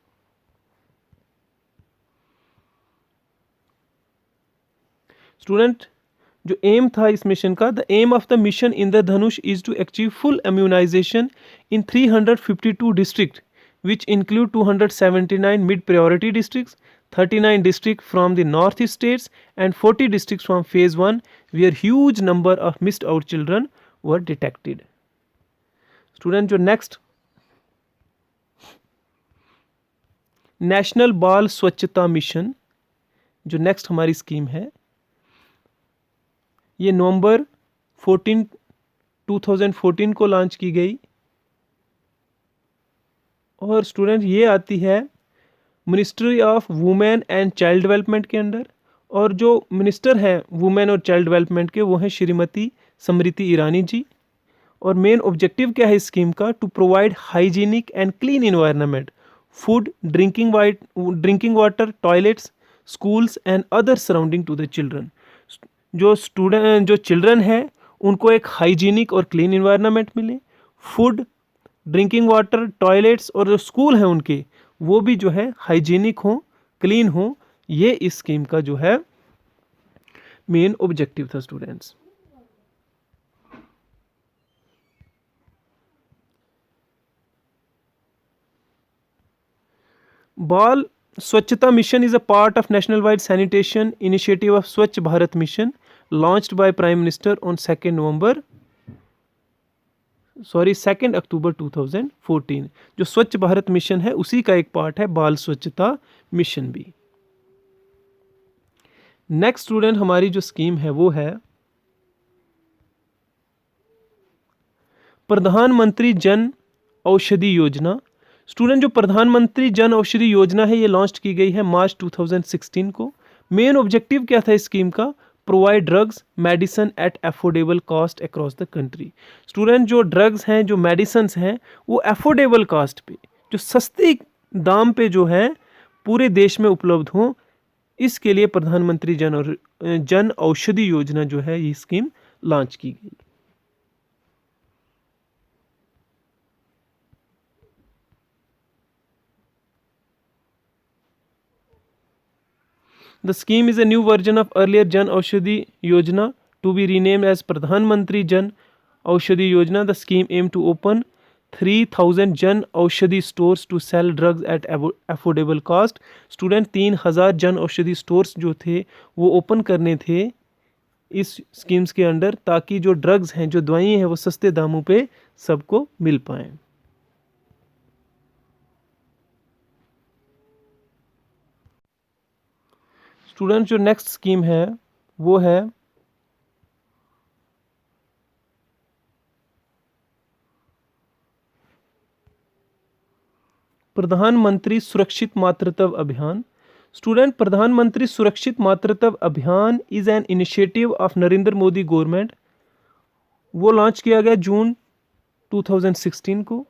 स्टूडेंट, जो एम था इस मिशन का, the aim of the mission Indradhanush is to achieve full immunisation in 352 district which include 279 mid priority districts, 39 districts from the northeast states and 40 districts from phase 1 where huge number of missed out children were detected. Student, जो next नेशनल बाल स्वच्छता मिशन जो नेक्स्ट हमारी स्कीम है, ये नवंबर 2014 को लॉन्च की गई। और स्टूडेंट ये आती है ministry of women and child development के अंडर, और जो मिनिस्टर हैं वुमेन और चाइल्ड डेवलपमेंट के वो हैं श्रीमती स्मृति ईरानी जी। और मेन ऑब्जेक्टिव क्या है इस स्कीम का, to provide hygienic and clean environment, food, drinking water, toilets, schools and other surrounding to the children. जो चिल्ड्रन हैं उनको एक हाइजीनिक और क्लीन इन्वायरमेंट मिले, फूड, ड्रिंकिंग वाटर, टॉयलेट्स और जो स्कूल हैं उनके वो भी जो है हाइजीनिक हो, क्लीन हो। ये इस स्कीम का जो है मेन ऑब्जेक्टिव था students. Bal Swachhata mission is a part of national wide sanitation initiative of Swachh Bharat mission launched by prime minister on 2 October 2014। जो स्वच्छ भारत मिशन है उसी का एक पार्ट है बाल स्वच्छता मिशन भी। नेक्स्ट स्टूडेंट हमारी जो स्कीम है वो है प्रधानमंत्री जन औषधि योजना। स्टूडेंट, जो प्रधानमंत्री जन औषधि योजना है ये लॉन्च की गई है मार्च 2016 को। मेन ऑब्जेक्टिव क्या था इस स्कीम का, provide drugs medicine at affordable cost across the country. Student, जो ड्रग्स हैं, जो मेडिसिन हैं वो अफोर्डेबल कॉस्ट पे, जो सस्ते दाम पे जो है पूरे देश में उपलब्ध हो, इसके लिए प्रधानमंत्री जन औषधि योजना जो है ये स्कीम लॉन्च की गई। The scheme is a new version of earlier Jan Aushadhi Yojana to be renamed as Pradhan Mantri Jan Aushadhi Yojana. The scheme aimed to open 3,000 Jan Aushadhi stores to sell drugs at affordable cost. Student 3,000 Jan Aushadhi stores जो थे वो ओपन करने थे इस स्कीम्स के अंडर, ताकि जो ड्रग्स हैं, जो दवाइयाँ हैं, वो सस्ते दामों पे सबको मिल पाएँ। स्टूडेंट जो नेक्स्ट स्कीम है वो है प्रधानमंत्री सुरक्षित मातृत्व अभियान। स्टूडेंट प्रधानमंत्री सुरक्षित मातृत्व अभियान is an initiative of Narendra Modi government. वो लॉन्च किया गया जून 2016 को।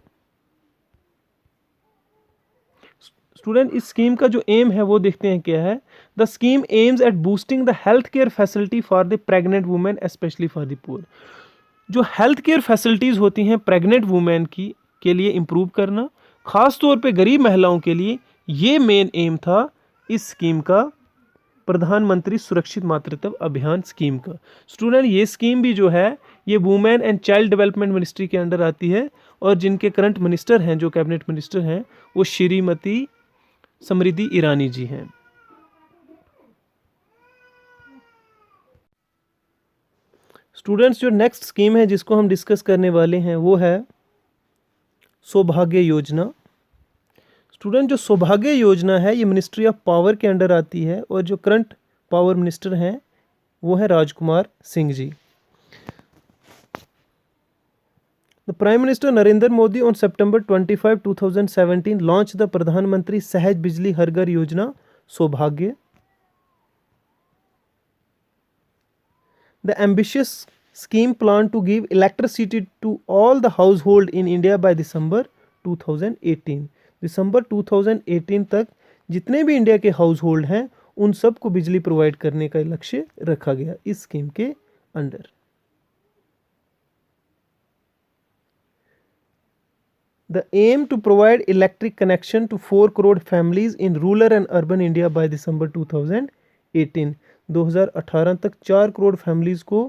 स्टूडेंट इस स्कीम का जो एम है वो देखते हैं क्या है। The scheme aims at boosting the health care facility for the pregnant women specially for the poor. जो हेल्थ केयर फैसिलिटीज़ होती हैं प्रेग्नेंट वुमेन की के लिए इम्प्रूव करना, ख़ास तौर पे गरीब महिलाओं के लिए, ये मेन एम था इस स्कीम का, प्रधानमंत्री सुरक्षित मातृत्व अभियान स्कीम का। स्टूडेंट ये स्कीम भी जो है ये women and child development ministry के अंडर आती है, और जिनके करंट मिनिस्टर हैं, जो कैबिनेट मिनिस्टर हैं, वो श्रीमती समृद्धि ईरानी जी हैं। स्टूडेंट्स जो नेक्स्ट स्कीम है जिसको हम डिस्कस करने वाले हैं वो है सौभाग्य योजना। स्टूडेंट जो सौभाग्य योजना है ये मिनिस्ट्री ऑफ पावर के अंडर आती है, और जो करंट पावर मिनिस्टर हैं वो है Rajkumar Singh ji. The prime minister Narendra Modi on September 25, 2017 launch the Pradhanmantri Sahaj बिजली हर घर योजना सौभाग्य। The ambitious scheme planned to give electricity to all the household in India by December 2018। दिसंबर 2018 तक जितने भी इंडिया के हाउस होल्ड हैं उन सबको बिजली प्रोवाइड करने का लक्ष्य रखा गया इस स्कीम के under. The aim to provide electric connection to 4 crore families in rural and urban India by December 2018। 2018 तक 4 करोड़ फैमिलीज को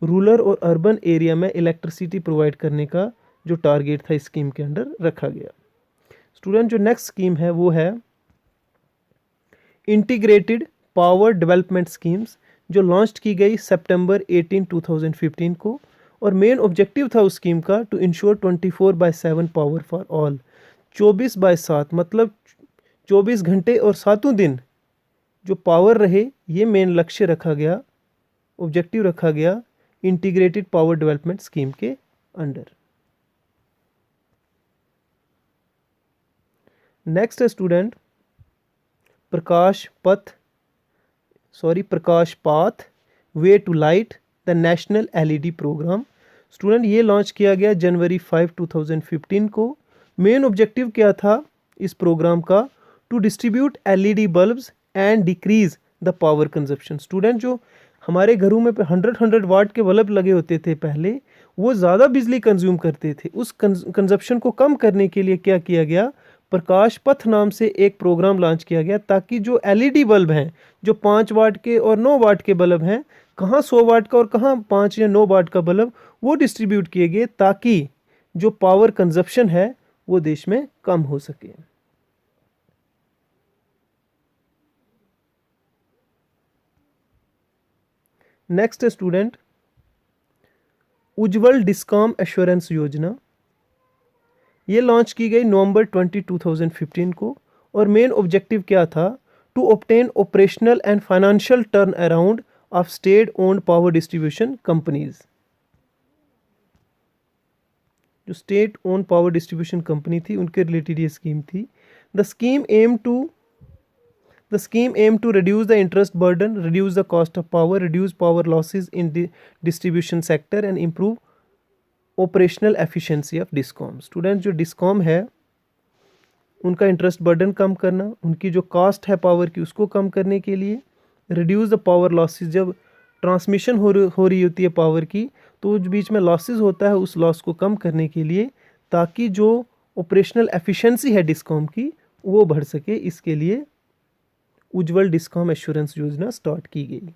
रूरल और अर्बन एरिया में इलेक्ट्रिसिटी प्रोवाइड करने का जो टारगेट था इस स्कीम के अंडर रखा गया। स्टूडेंट जो नेक्स्ट स्कीम है वो है इंटीग्रेटेड पावर डेवलपमेंट स्कीम्स, जो लॉन्च की गई सितंबर 18, 2015 को, और मेन ऑब्जेक्टिव था उस स्कीम का to ensure 24/7 power for all. 24/7 मतलब 24 घंटे और 7 दिन जो पावर रहे, ये मेन लक्ष्य रखा गया, ऑब्जेक्टिव रखा गया इंटीग्रेटेड पावर डेवलपमेंट स्कीम के अंडर। नेक्स्ट है student Prakash path way to light the national LED program. Student ये लॉन्च किया गया जनवरी 5, 2015 को। मेन ऑब्जेक्टिव क्या था इस प्रोग्राम का? To distribute LED bulbs and decrease the power consumption. Student जो हमारे घरों में 100 वाट के बल्ब लगे होते थे पहले, वो ज़्यादा बिजली कंज्यूम करते थे। उस कंजप्शन को कम करने के लिए क्या किया गया? प्रकाश पथ नाम से एक प्रोग्राम लॉन्च किया गया, ताकि जो एलईडी बल्ब हैं, जो 5 वाट के और 9 वाट के बल्ब हैं, कहाँ 100 वाट का और कहाँ 5 या 9 वाट का बल्ब, वो डिस्ट्रीब्यूट किए गए, ताकि जो पावर कंजप्शन है वो देश में कम हो सके। नेक्स्ट स्टूडेंट उज्ज्वल डिस्कॉम एश्योरेंस योजना, ये लॉन्च की गई नवंबर 20, 2015 को, और मेन ऑब्जेक्टिव क्या था? To obtain operational and financial turn around of state owned power distribution companies. जो state owned power distribution company थी उनके रिलेटेड ये स्कीम थी। The scheme aim to reduce the interest burden, reduce the cost of power, reduce power losses in the distribution sector and improve operational efficiency of DISCOM। Student जो डिस्कॉम है उनका इंटरेस्ट बर्डन कम करना, उनकी जो कॉस्ट है पावर की उसको कम करने के लिए। रिड्यूस द पावर लॉसेस, जब ट्रांसमिशन हो रही होती है पावर की तो उस बीच में लॉसेस होता है, उस लॉस को कम करने के लिए, ताकि जो ऑपरेशनल एफिशिएंसी है डिस्कॉम की वो बढ़ सके, इसके लिए उज्ज्वल डिस्कॉम एश्योरेंस योजना स्टार्ट की गई।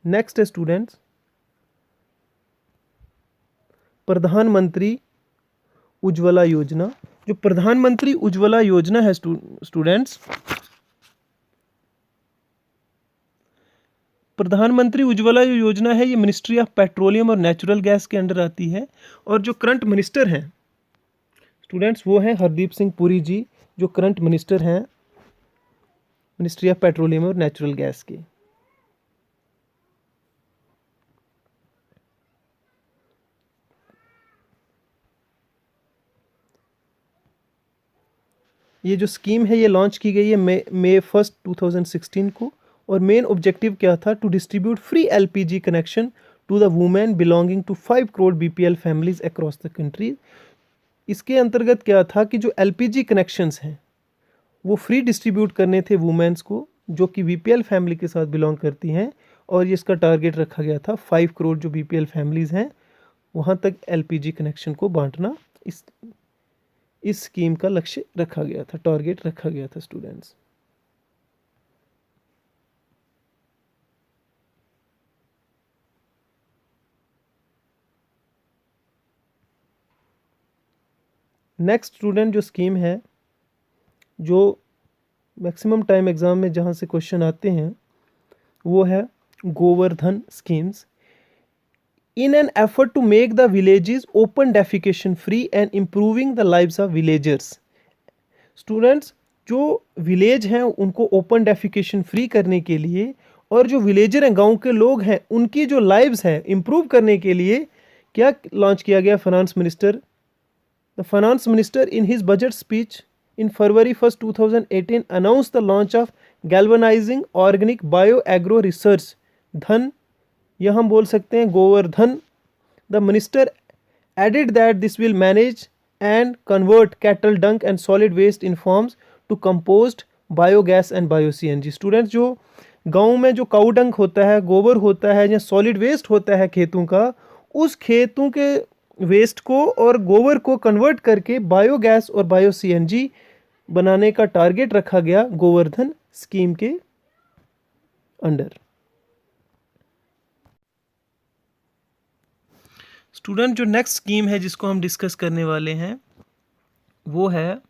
नेक्स्ट है स्टूडेंट्स प्रधानमंत्री उज्ज्वला योजना। जो प्रधानमंत्री उज्ज्वला योजना है स्टूडेंट्स, प्रधानमंत्री उज्ज्वला योजना है, ये मिनिस्ट्री ऑफ पेट्रोलियम और नेचुरल गैस के अंडर आती है। और जो करंट मिनिस्टर हैं स्टूडेंट्स वो हैं हरदीप सिंह पुरी जी, जो करंट मिनिस्टर हैं मिनिस्ट्री ऑफ पेट्रोलियम और नेचुरल गैस के। ये जो स्कीम है ये लॉन्च की गई है मई 1, 2016 को। और मेन ऑब्जेक्टिव क्या था? To distribute free LPG connection to the women belonging to 5 crore BPL families across the country. इसके अंतर्गत क्या था कि जो एलपीजी कनेक्शंस हैं वो फ्री डिस्ट्रीब्यूट करने थे वुमेन्स को जो कि बीपीएल फैमिली के साथ बिलोंग करती हैं। और ये इसका टारगेट रखा गया था 5 करोड़ जो बीपीएल फैमिलीज़ हैं वहाँ तक एलपीजी कनेक्शन को बांटना इस स्कीम का लक्ष्य रखा गया था, टारगेट रखा गया था स्टूडेंट्स। नेक्स्ट स्टूडेंट जो स्कीम है जो मैक्सिमम टाइम एग्ज़ाम में जहाँ से क्वेश्चन आते हैं वो है Gobardhan schemes. In an effort to make the villages open defecation free and improving the lives of villagers. Students जो विलेज हैं उनको ओपन डेफिकेशन फ्री करने के लिए और जो विलेजर हैं गांव के लोग हैं उनकी जो लाइव्स है इम्प्रूव करने के लिए क्या लॉन्च किया गया? Finance minister the finance minister in his budget speech in February 1st 2018 announced the launch of galvanizing organic bio agro research धन, यह हम बोल सकते हैं Govardhan. The minister added that this will manage and convert cattle dung and solid waste in farms to compost, biogas and bio-CNG। Students जो गाँव में जो काऊ डंक होता है, गोबर होता है या सॉलिड वेस्ट होता है खेतों का, उस खेतों के वेस्ट को और गोबर को कन्वर्ट करके बायोगैस और बायो सीएनजी बनाने का टारगेट रखा गया गोवर्धन स्कीम के अंडर। स्टूडेंट जो नेक्स्ट स्कीम है जिसको हम डिस्कस करने वाले हैं वो है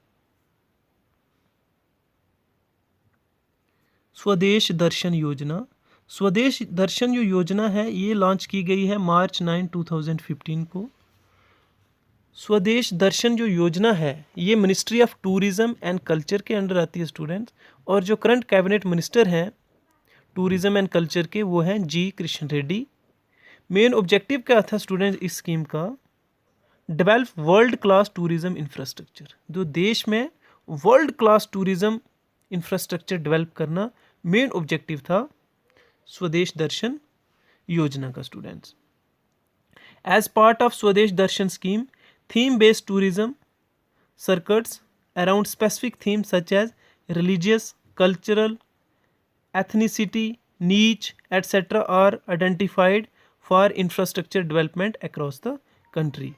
स्वदेश दर्शन योजना। स्वदेश दर्शन जो योजना है ये लॉन्च की गई है मार्च 9, 2015 को। स्वदेश दर्शन जो योजना है ये ministry of tourism and culture के अंडर आती है स्टूडेंट्स। और जो करंट कैबिनेट मिनिस्टर हैं टूरिज़्म एंड कल्चर के वो हैं जी कृष्ण रेड्डी। मेन ऑब्जेक्टिव क्या था स्टूडेंट्स इस स्कीम का? Develop world class tourism infrastructure. जो देश में world class tourism infrastructure develop करना मेन ऑब्जेक्टिव था स्वदेश दर्शन योजना का स्टूडेंट्स। एज पार्ट ऑफ स्वदेश दर्शन scheme theme based tourism circuits around specific themes such as religious, cultural, ethnicity, niche, etc. are identified for infrastructure development across the country।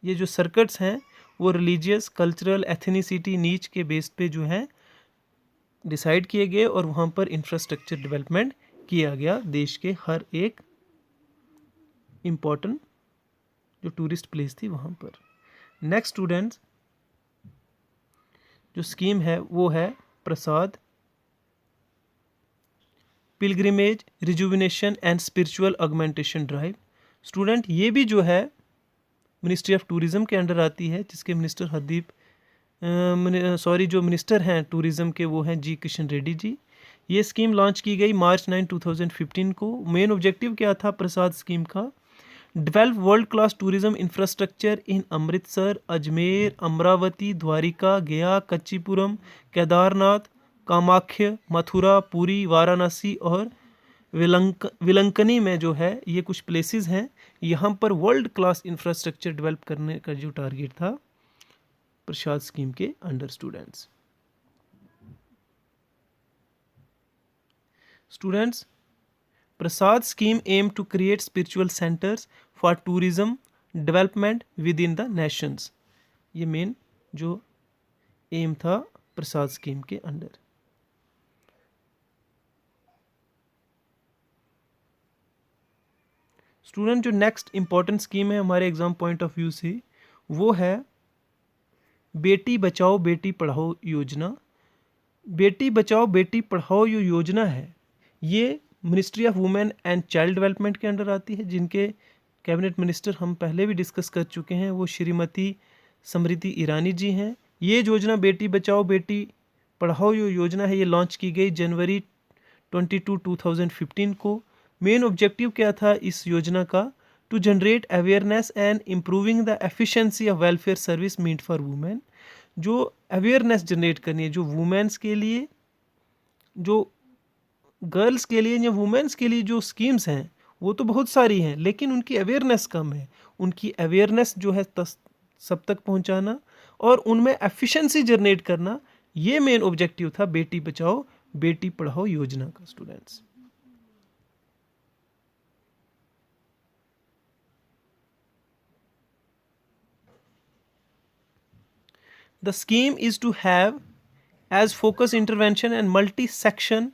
ये जो सर्किट्स हैं वो रिलीजियस, कल्चरल, एथनिसिटी, नीच के बेस पे जो है डिसाइड किए गए और वहाँ पर इंफ्रास्ट्रक्चर डेवलपमेंट किया गया देश के हर एक इम्पॉर्टेंट जो टूरिस्ट प्लेस थी वहाँ पर। नेक्स्ट स्टूडेंट्स जो स्कीम है वो है Prasad pilgrimage rejuvenation and spiritual augmentation drive. Student ये भी जो है मिनिस्ट्री ऑफ टूरिज़्म के अंडर आती है जिसके मिनिस्टर जो मिनिस्टर हैं टूरिज़्म के वो हैं जी किशन रेड्डी जी। ये स्कीम लॉन्च की गई मार्च 9, 2015 को। मेन ऑब्जेक्टिव क्या था प्रसाद स्कीम का? Develop world class tourism infrastructure in Amritsar, Ajmer, Amravati, Dwarka, Gaya, Kanchipuram, Kedarnath, Kamakhya, Mathura, Puri, Varanasi और विलंकनी में जो है ये कुछ प्लेसेस हैं, यहाँ पर वर्ल्ड क्लास इंफ्रास्ट्रक्चर डेवलप करने का जो टारगेट था प्रसाद स्कीम के under students Prasad scheme aim to create spiritual centres for tourism development within the nations. ये मेन जो एम था प्रसाद स्कीम के अंडर। स्टूडेंट जो नेक्स्ट इंपॉर्टेंट स्कीम है हमारे एग्जाम पॉइंट ऑफ व्यू से वो है बेटी बचाओ बेटी पढ़ाओ योजना। बेटी बचाओ बेटी पढ़ाओ जो योजना है ये ministry of women and child development के अंडर आती है, जिनके कैबिनेट मिनिस्टर हम पहले भी डिस्कस कर चुके हैं, वो श्रीमती स्मृति ईरानी जी हैं। ये योजना बेटी बचाओ बेटी पढ़ाओ जो योजना है ये लॉन्च की गई जनवरी 22, 2015 को। मेन ऑब्जेक्टिव क्या था इस योजना का? To generate awareness and improving the efficiency of welfare service meet for women. जो अवेयरनेस जनरेट करनी है, जो वुमेन्स के लिए, जो गर्ल्स के लिए या वुमेन्स के लिए जो स्कीम्स हैं वो तो बहुत सारी हैं, लेकिन उनकी अवेयरनेस कम है। उनकी अवेयरनेस जो है सब तक पहुंचाना और उनमें एफिशिएंसी जनरेट करना, ये मेन ऑब्जेक्टिव था बेटी बचाओ बेटी पढ़ाओ योजना का। Students the scheme is to have as focus intervention and multi-section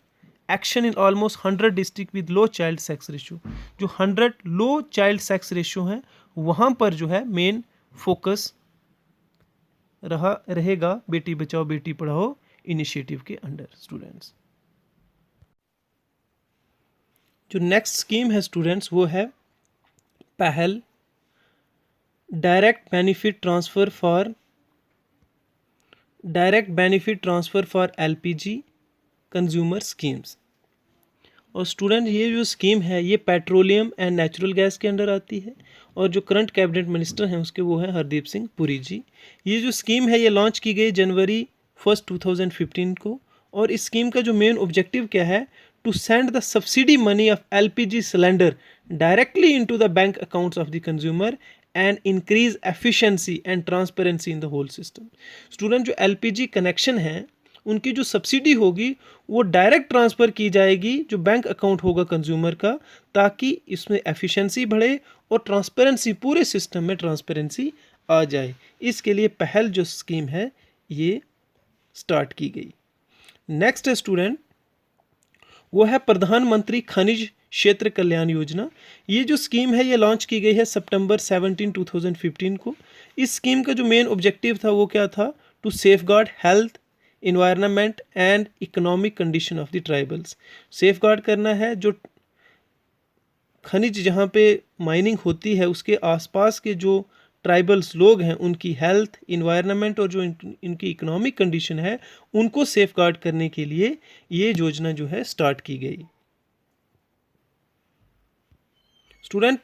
action in almost 100 district with low child sex ratio। जो 100 लो चाइल्ड सेक्स रेशियो हैं वहाँ पर जो है मेन फोकस रहेगा बेटी बचाओ बेटी पढ़ाओ इनिशिएटिव के अंडर। स्टूडेंट्स जो नेक्स्ट स्कीम है स्टूडेंट्स वो है पहल direct benefit transfer for LPG consumer schemes. और स्टूडेंट ये जो स्कीम है ये पेट्रोलियम एंड नेचुरल गैस के अंडर आती है और जो करंट कैबिनेट मिनिस्टर हैं उसके वो हैं हरदीप सिंह पुरी जी। ये जो स्कीम है ये लॉन्च की गई जनवरी 1, 2015 को। और इस स्कीम का जो मेन ऑब्जेक्टिव क्या है? To send the subsidy money of LPG cylinder directly into the bank accounts of the consumer and increase efficiency and transparency in the whole system. Student जो एलपीजी कनेक्शन है उनकी जो सब्सिडी होगी वो डायरेक्ट ट्रांसफ़र की जाएगी जो बैंक अकाउंट होगा कंज्यूमर का, ताकि इसमें एफिशिएंसी बढ़े और ट्रांसपेरेंसी, पूरे सिस्टम में ट्रांसपेरेंसी आ जाए। इसके लिए पहल जो स्कीम है ये स्टार्ट की गई। नेक्स्ट है स्टूडेंट वो है प्रधानमंत्री खनिज क्षेत्र कल्याण योजना। ये जो स्कीम है ये लॉन्च की गई है सितंबर 17, 2015 को। इस स्कीम का जो मेन ऑब्जेक्टिव था वो क्या था? To safeguard health environment and economic condition of the tribals. Safeguard करना है जो खनिज जहाँ पे माइनिंग होती है उसके आसपास के जो ट्राइबल्स लोग हैं उनकी हेल्थ, इन्वायरमेंट और जो इनकी इकोनॉमिक कंडीशन है उनको सेफगार्ड करने के लिए ये योजना जो है स्टार्ट की गई। स्टूडेंट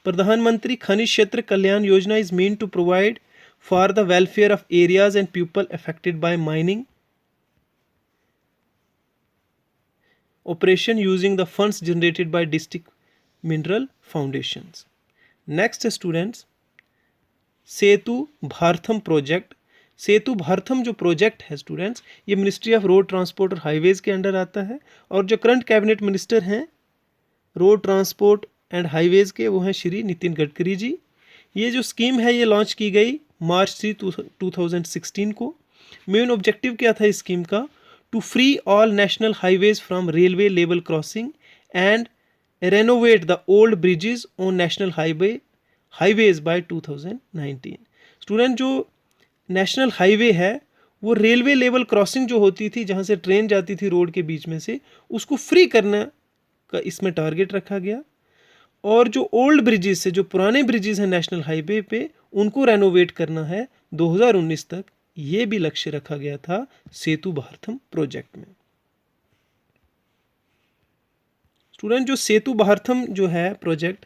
प्रधानमंत्री खनिज Kshetra Kalyan Yojana is mean to provide for the welfare of areas and people affected by mining operation using the funds generated by district mineral foundations। Next students Setu Bharatam project. Setu Bharatam जो प्रोजेक्ट है स्टूडेंट्स ये मिनिस्ट्री ऑफ रोड ट्रांसपोर्ट और हाईवेज के अंडर आता है और जो करंट कैबिनेट मिनिस्टर हैं रोड ट्रांसपोर्ट एंड हाईवेज के वो हैं श्री नितिन गडकरी जी। ये जो स्कीम है ये लॉन्च की गई मार्च 3, 2016 को। मेन ऑब्जेक्टिव क्या था इस स्कीम का? To free all national highways from railway level crossing and renovate the old bridges on national highways by 2019। Student जो नेशनल हाईवे है वो रेलवे लेवल क्रॉसिंग जो होती थी जहाँ से ट्रेन जाती थी रोड के बीच में से उसको फ्री करने का इसमें टारगेट रखा गया। और जो ओल्ड ब्रिजेस से, जो पुराने ब्रिजेस हैं नेशनल हाईवे पे, उनको रेनोवेट करना है 2019 तक। ये भी लक्ष्य रखा गया था सेतु भारतम प्रोजेक्ट में। स्टूडेंट जो सेतु भारतम जो है project,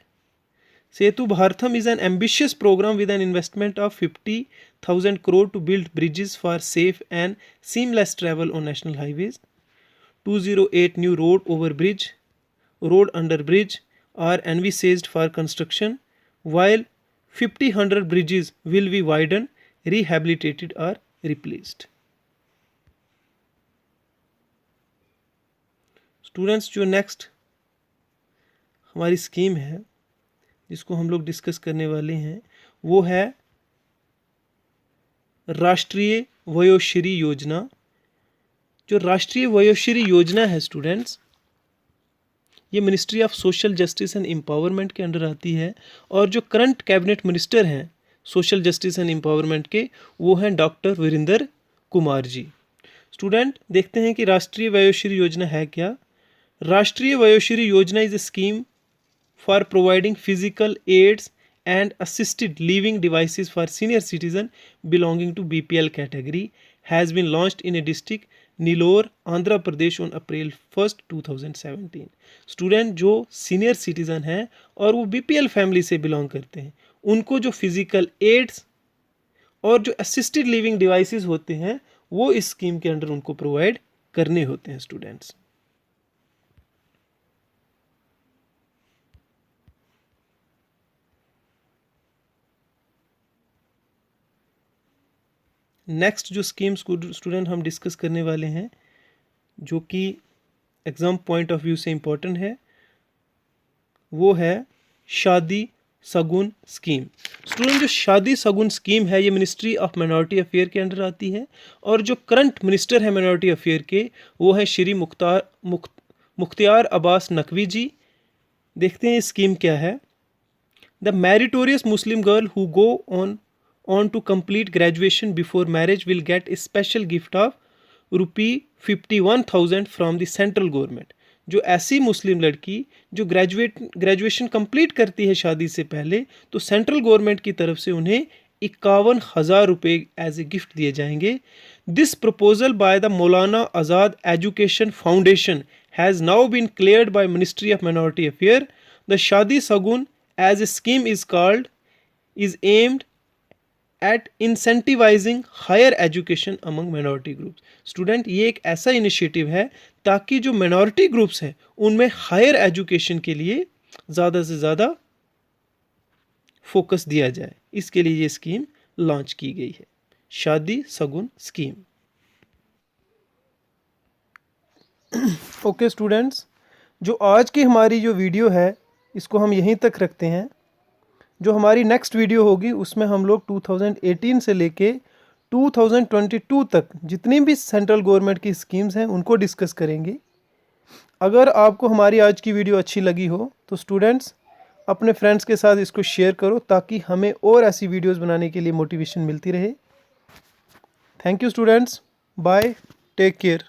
Setu Bharatam is an ambitious program with an investment of 50,000 crore to build bridges for safe and seamless travel on national highways. 208 new road under bridge are envisaged for construction, while 50-100 bridges will be widened, rehabilitated or replaced. Students, जो नेक्स्ट हमारी स्कीम है जिसको हम लोग डिस्कस करने वाले हैं वो है राष्ट्रीय वयोश्री योजना। जो राष्ट्रीय वयोश्री योजना है स्टूडेंट्स, ये ministry of social justice and empowerment के अंडर आती है, और जो करंट कैबिनेट मिनिस्टर हैं सोशल जस्टिस एंड एम्पावरमेंट के वो हैं डॉक्टर वीरेंद्र कुमार जी। स्टूडेंट, देखते हैं कि राष्ट्रीय वयोश्री योजना है क्या। Rashtriya Vayoshri Yojana is a scheme for providing physical aids and assisted living devices for senior citizen belonging to BPL category has been launched in a district Nellore, Andhra Pradesh on April 1st 2017। Student, जो सीनियर सिटीज़न हैं और वो BPL फैमिली से बिलोंग करते हैं, उनको जो फिज़िकल एड्स और जो असिस्टेड लिविंग डिवाइसेस होते हैं वो इस स्कीम के अंडर उनको प्रोवाइड करने होते हैं। स्टूडेंट्स, नेक्स्ट जो स्कीम्स स्टूडेंट हम डिस्कस करने वाले हैं जो कि एग्ज़ाम पॉइंट ऑफ व्यू से इम्पोर्टेंट है वो है शादी सगुन स्कीम। स्टूडेंट, जो शादी सगुन स्कीम है ये मिनिस्ट्री ऑफ माइनॉरिटी अफेयर के अंडर आती है, और जो करंट मिनिस्टर है माइनॉरिटी अफेयर के वो है श्री मुख्तियार अब्बास नकवी जी। देखते हैं स्कीम क्या है। The meritorious Muslim girl who go on to complete graduation before marriage will get a special gift of ₹51,000 from the central government। जो ऐसी मुस्लिम लड़की जो ग्रेजुएशन कंप्लीट करती है शादी से पहले, तो सेंट्रल गवर्नमेंट की तरफ से उन्हें 51,000 रुपये एज ए गिफ्ट दिए जाएंगे। This proposal by the Maulana Azad education foundation has now been cleared by ministry of minority affair. The Shaadi Shagun as a scheme is aimed at incentivising higher education among minority groups. Student, ये एक ऐसा इनिशिएटिव है ताकि जो माइनॉरिटी ग्रुप्स हैं उनमें हायर एजुकेशन के लिए ज़्यादा से ज़्यादा फोकस दिया जाए, इसके लिए ये स्कीम लॉन्च की गई है, शादी सगुन स्कीम। ओके स्टूडेंट्स, जो आज की हमारी जो वीडियो है इसको हम यहीं तक रखते हैं। जो हमारी नेक्स्ट वीडियो होगी उसमें हम लोग 2018 से लेके 2022 तक जितनी भी सेंट्रल गवर्नमेंट की स्कीम्स हैं उनको डिस्कस करेंगे। अगर आपको हमारी आज की वीडियो अच्छी लगी हो तो स्टूडेंट्स अपने फ्रेंड्स के साथ इसको शेयर करो ताकि हमें और ऐसी वीडियोस बनाने के लिए मोटिवेशन मिलती रहे। Thank you students, bye, take care.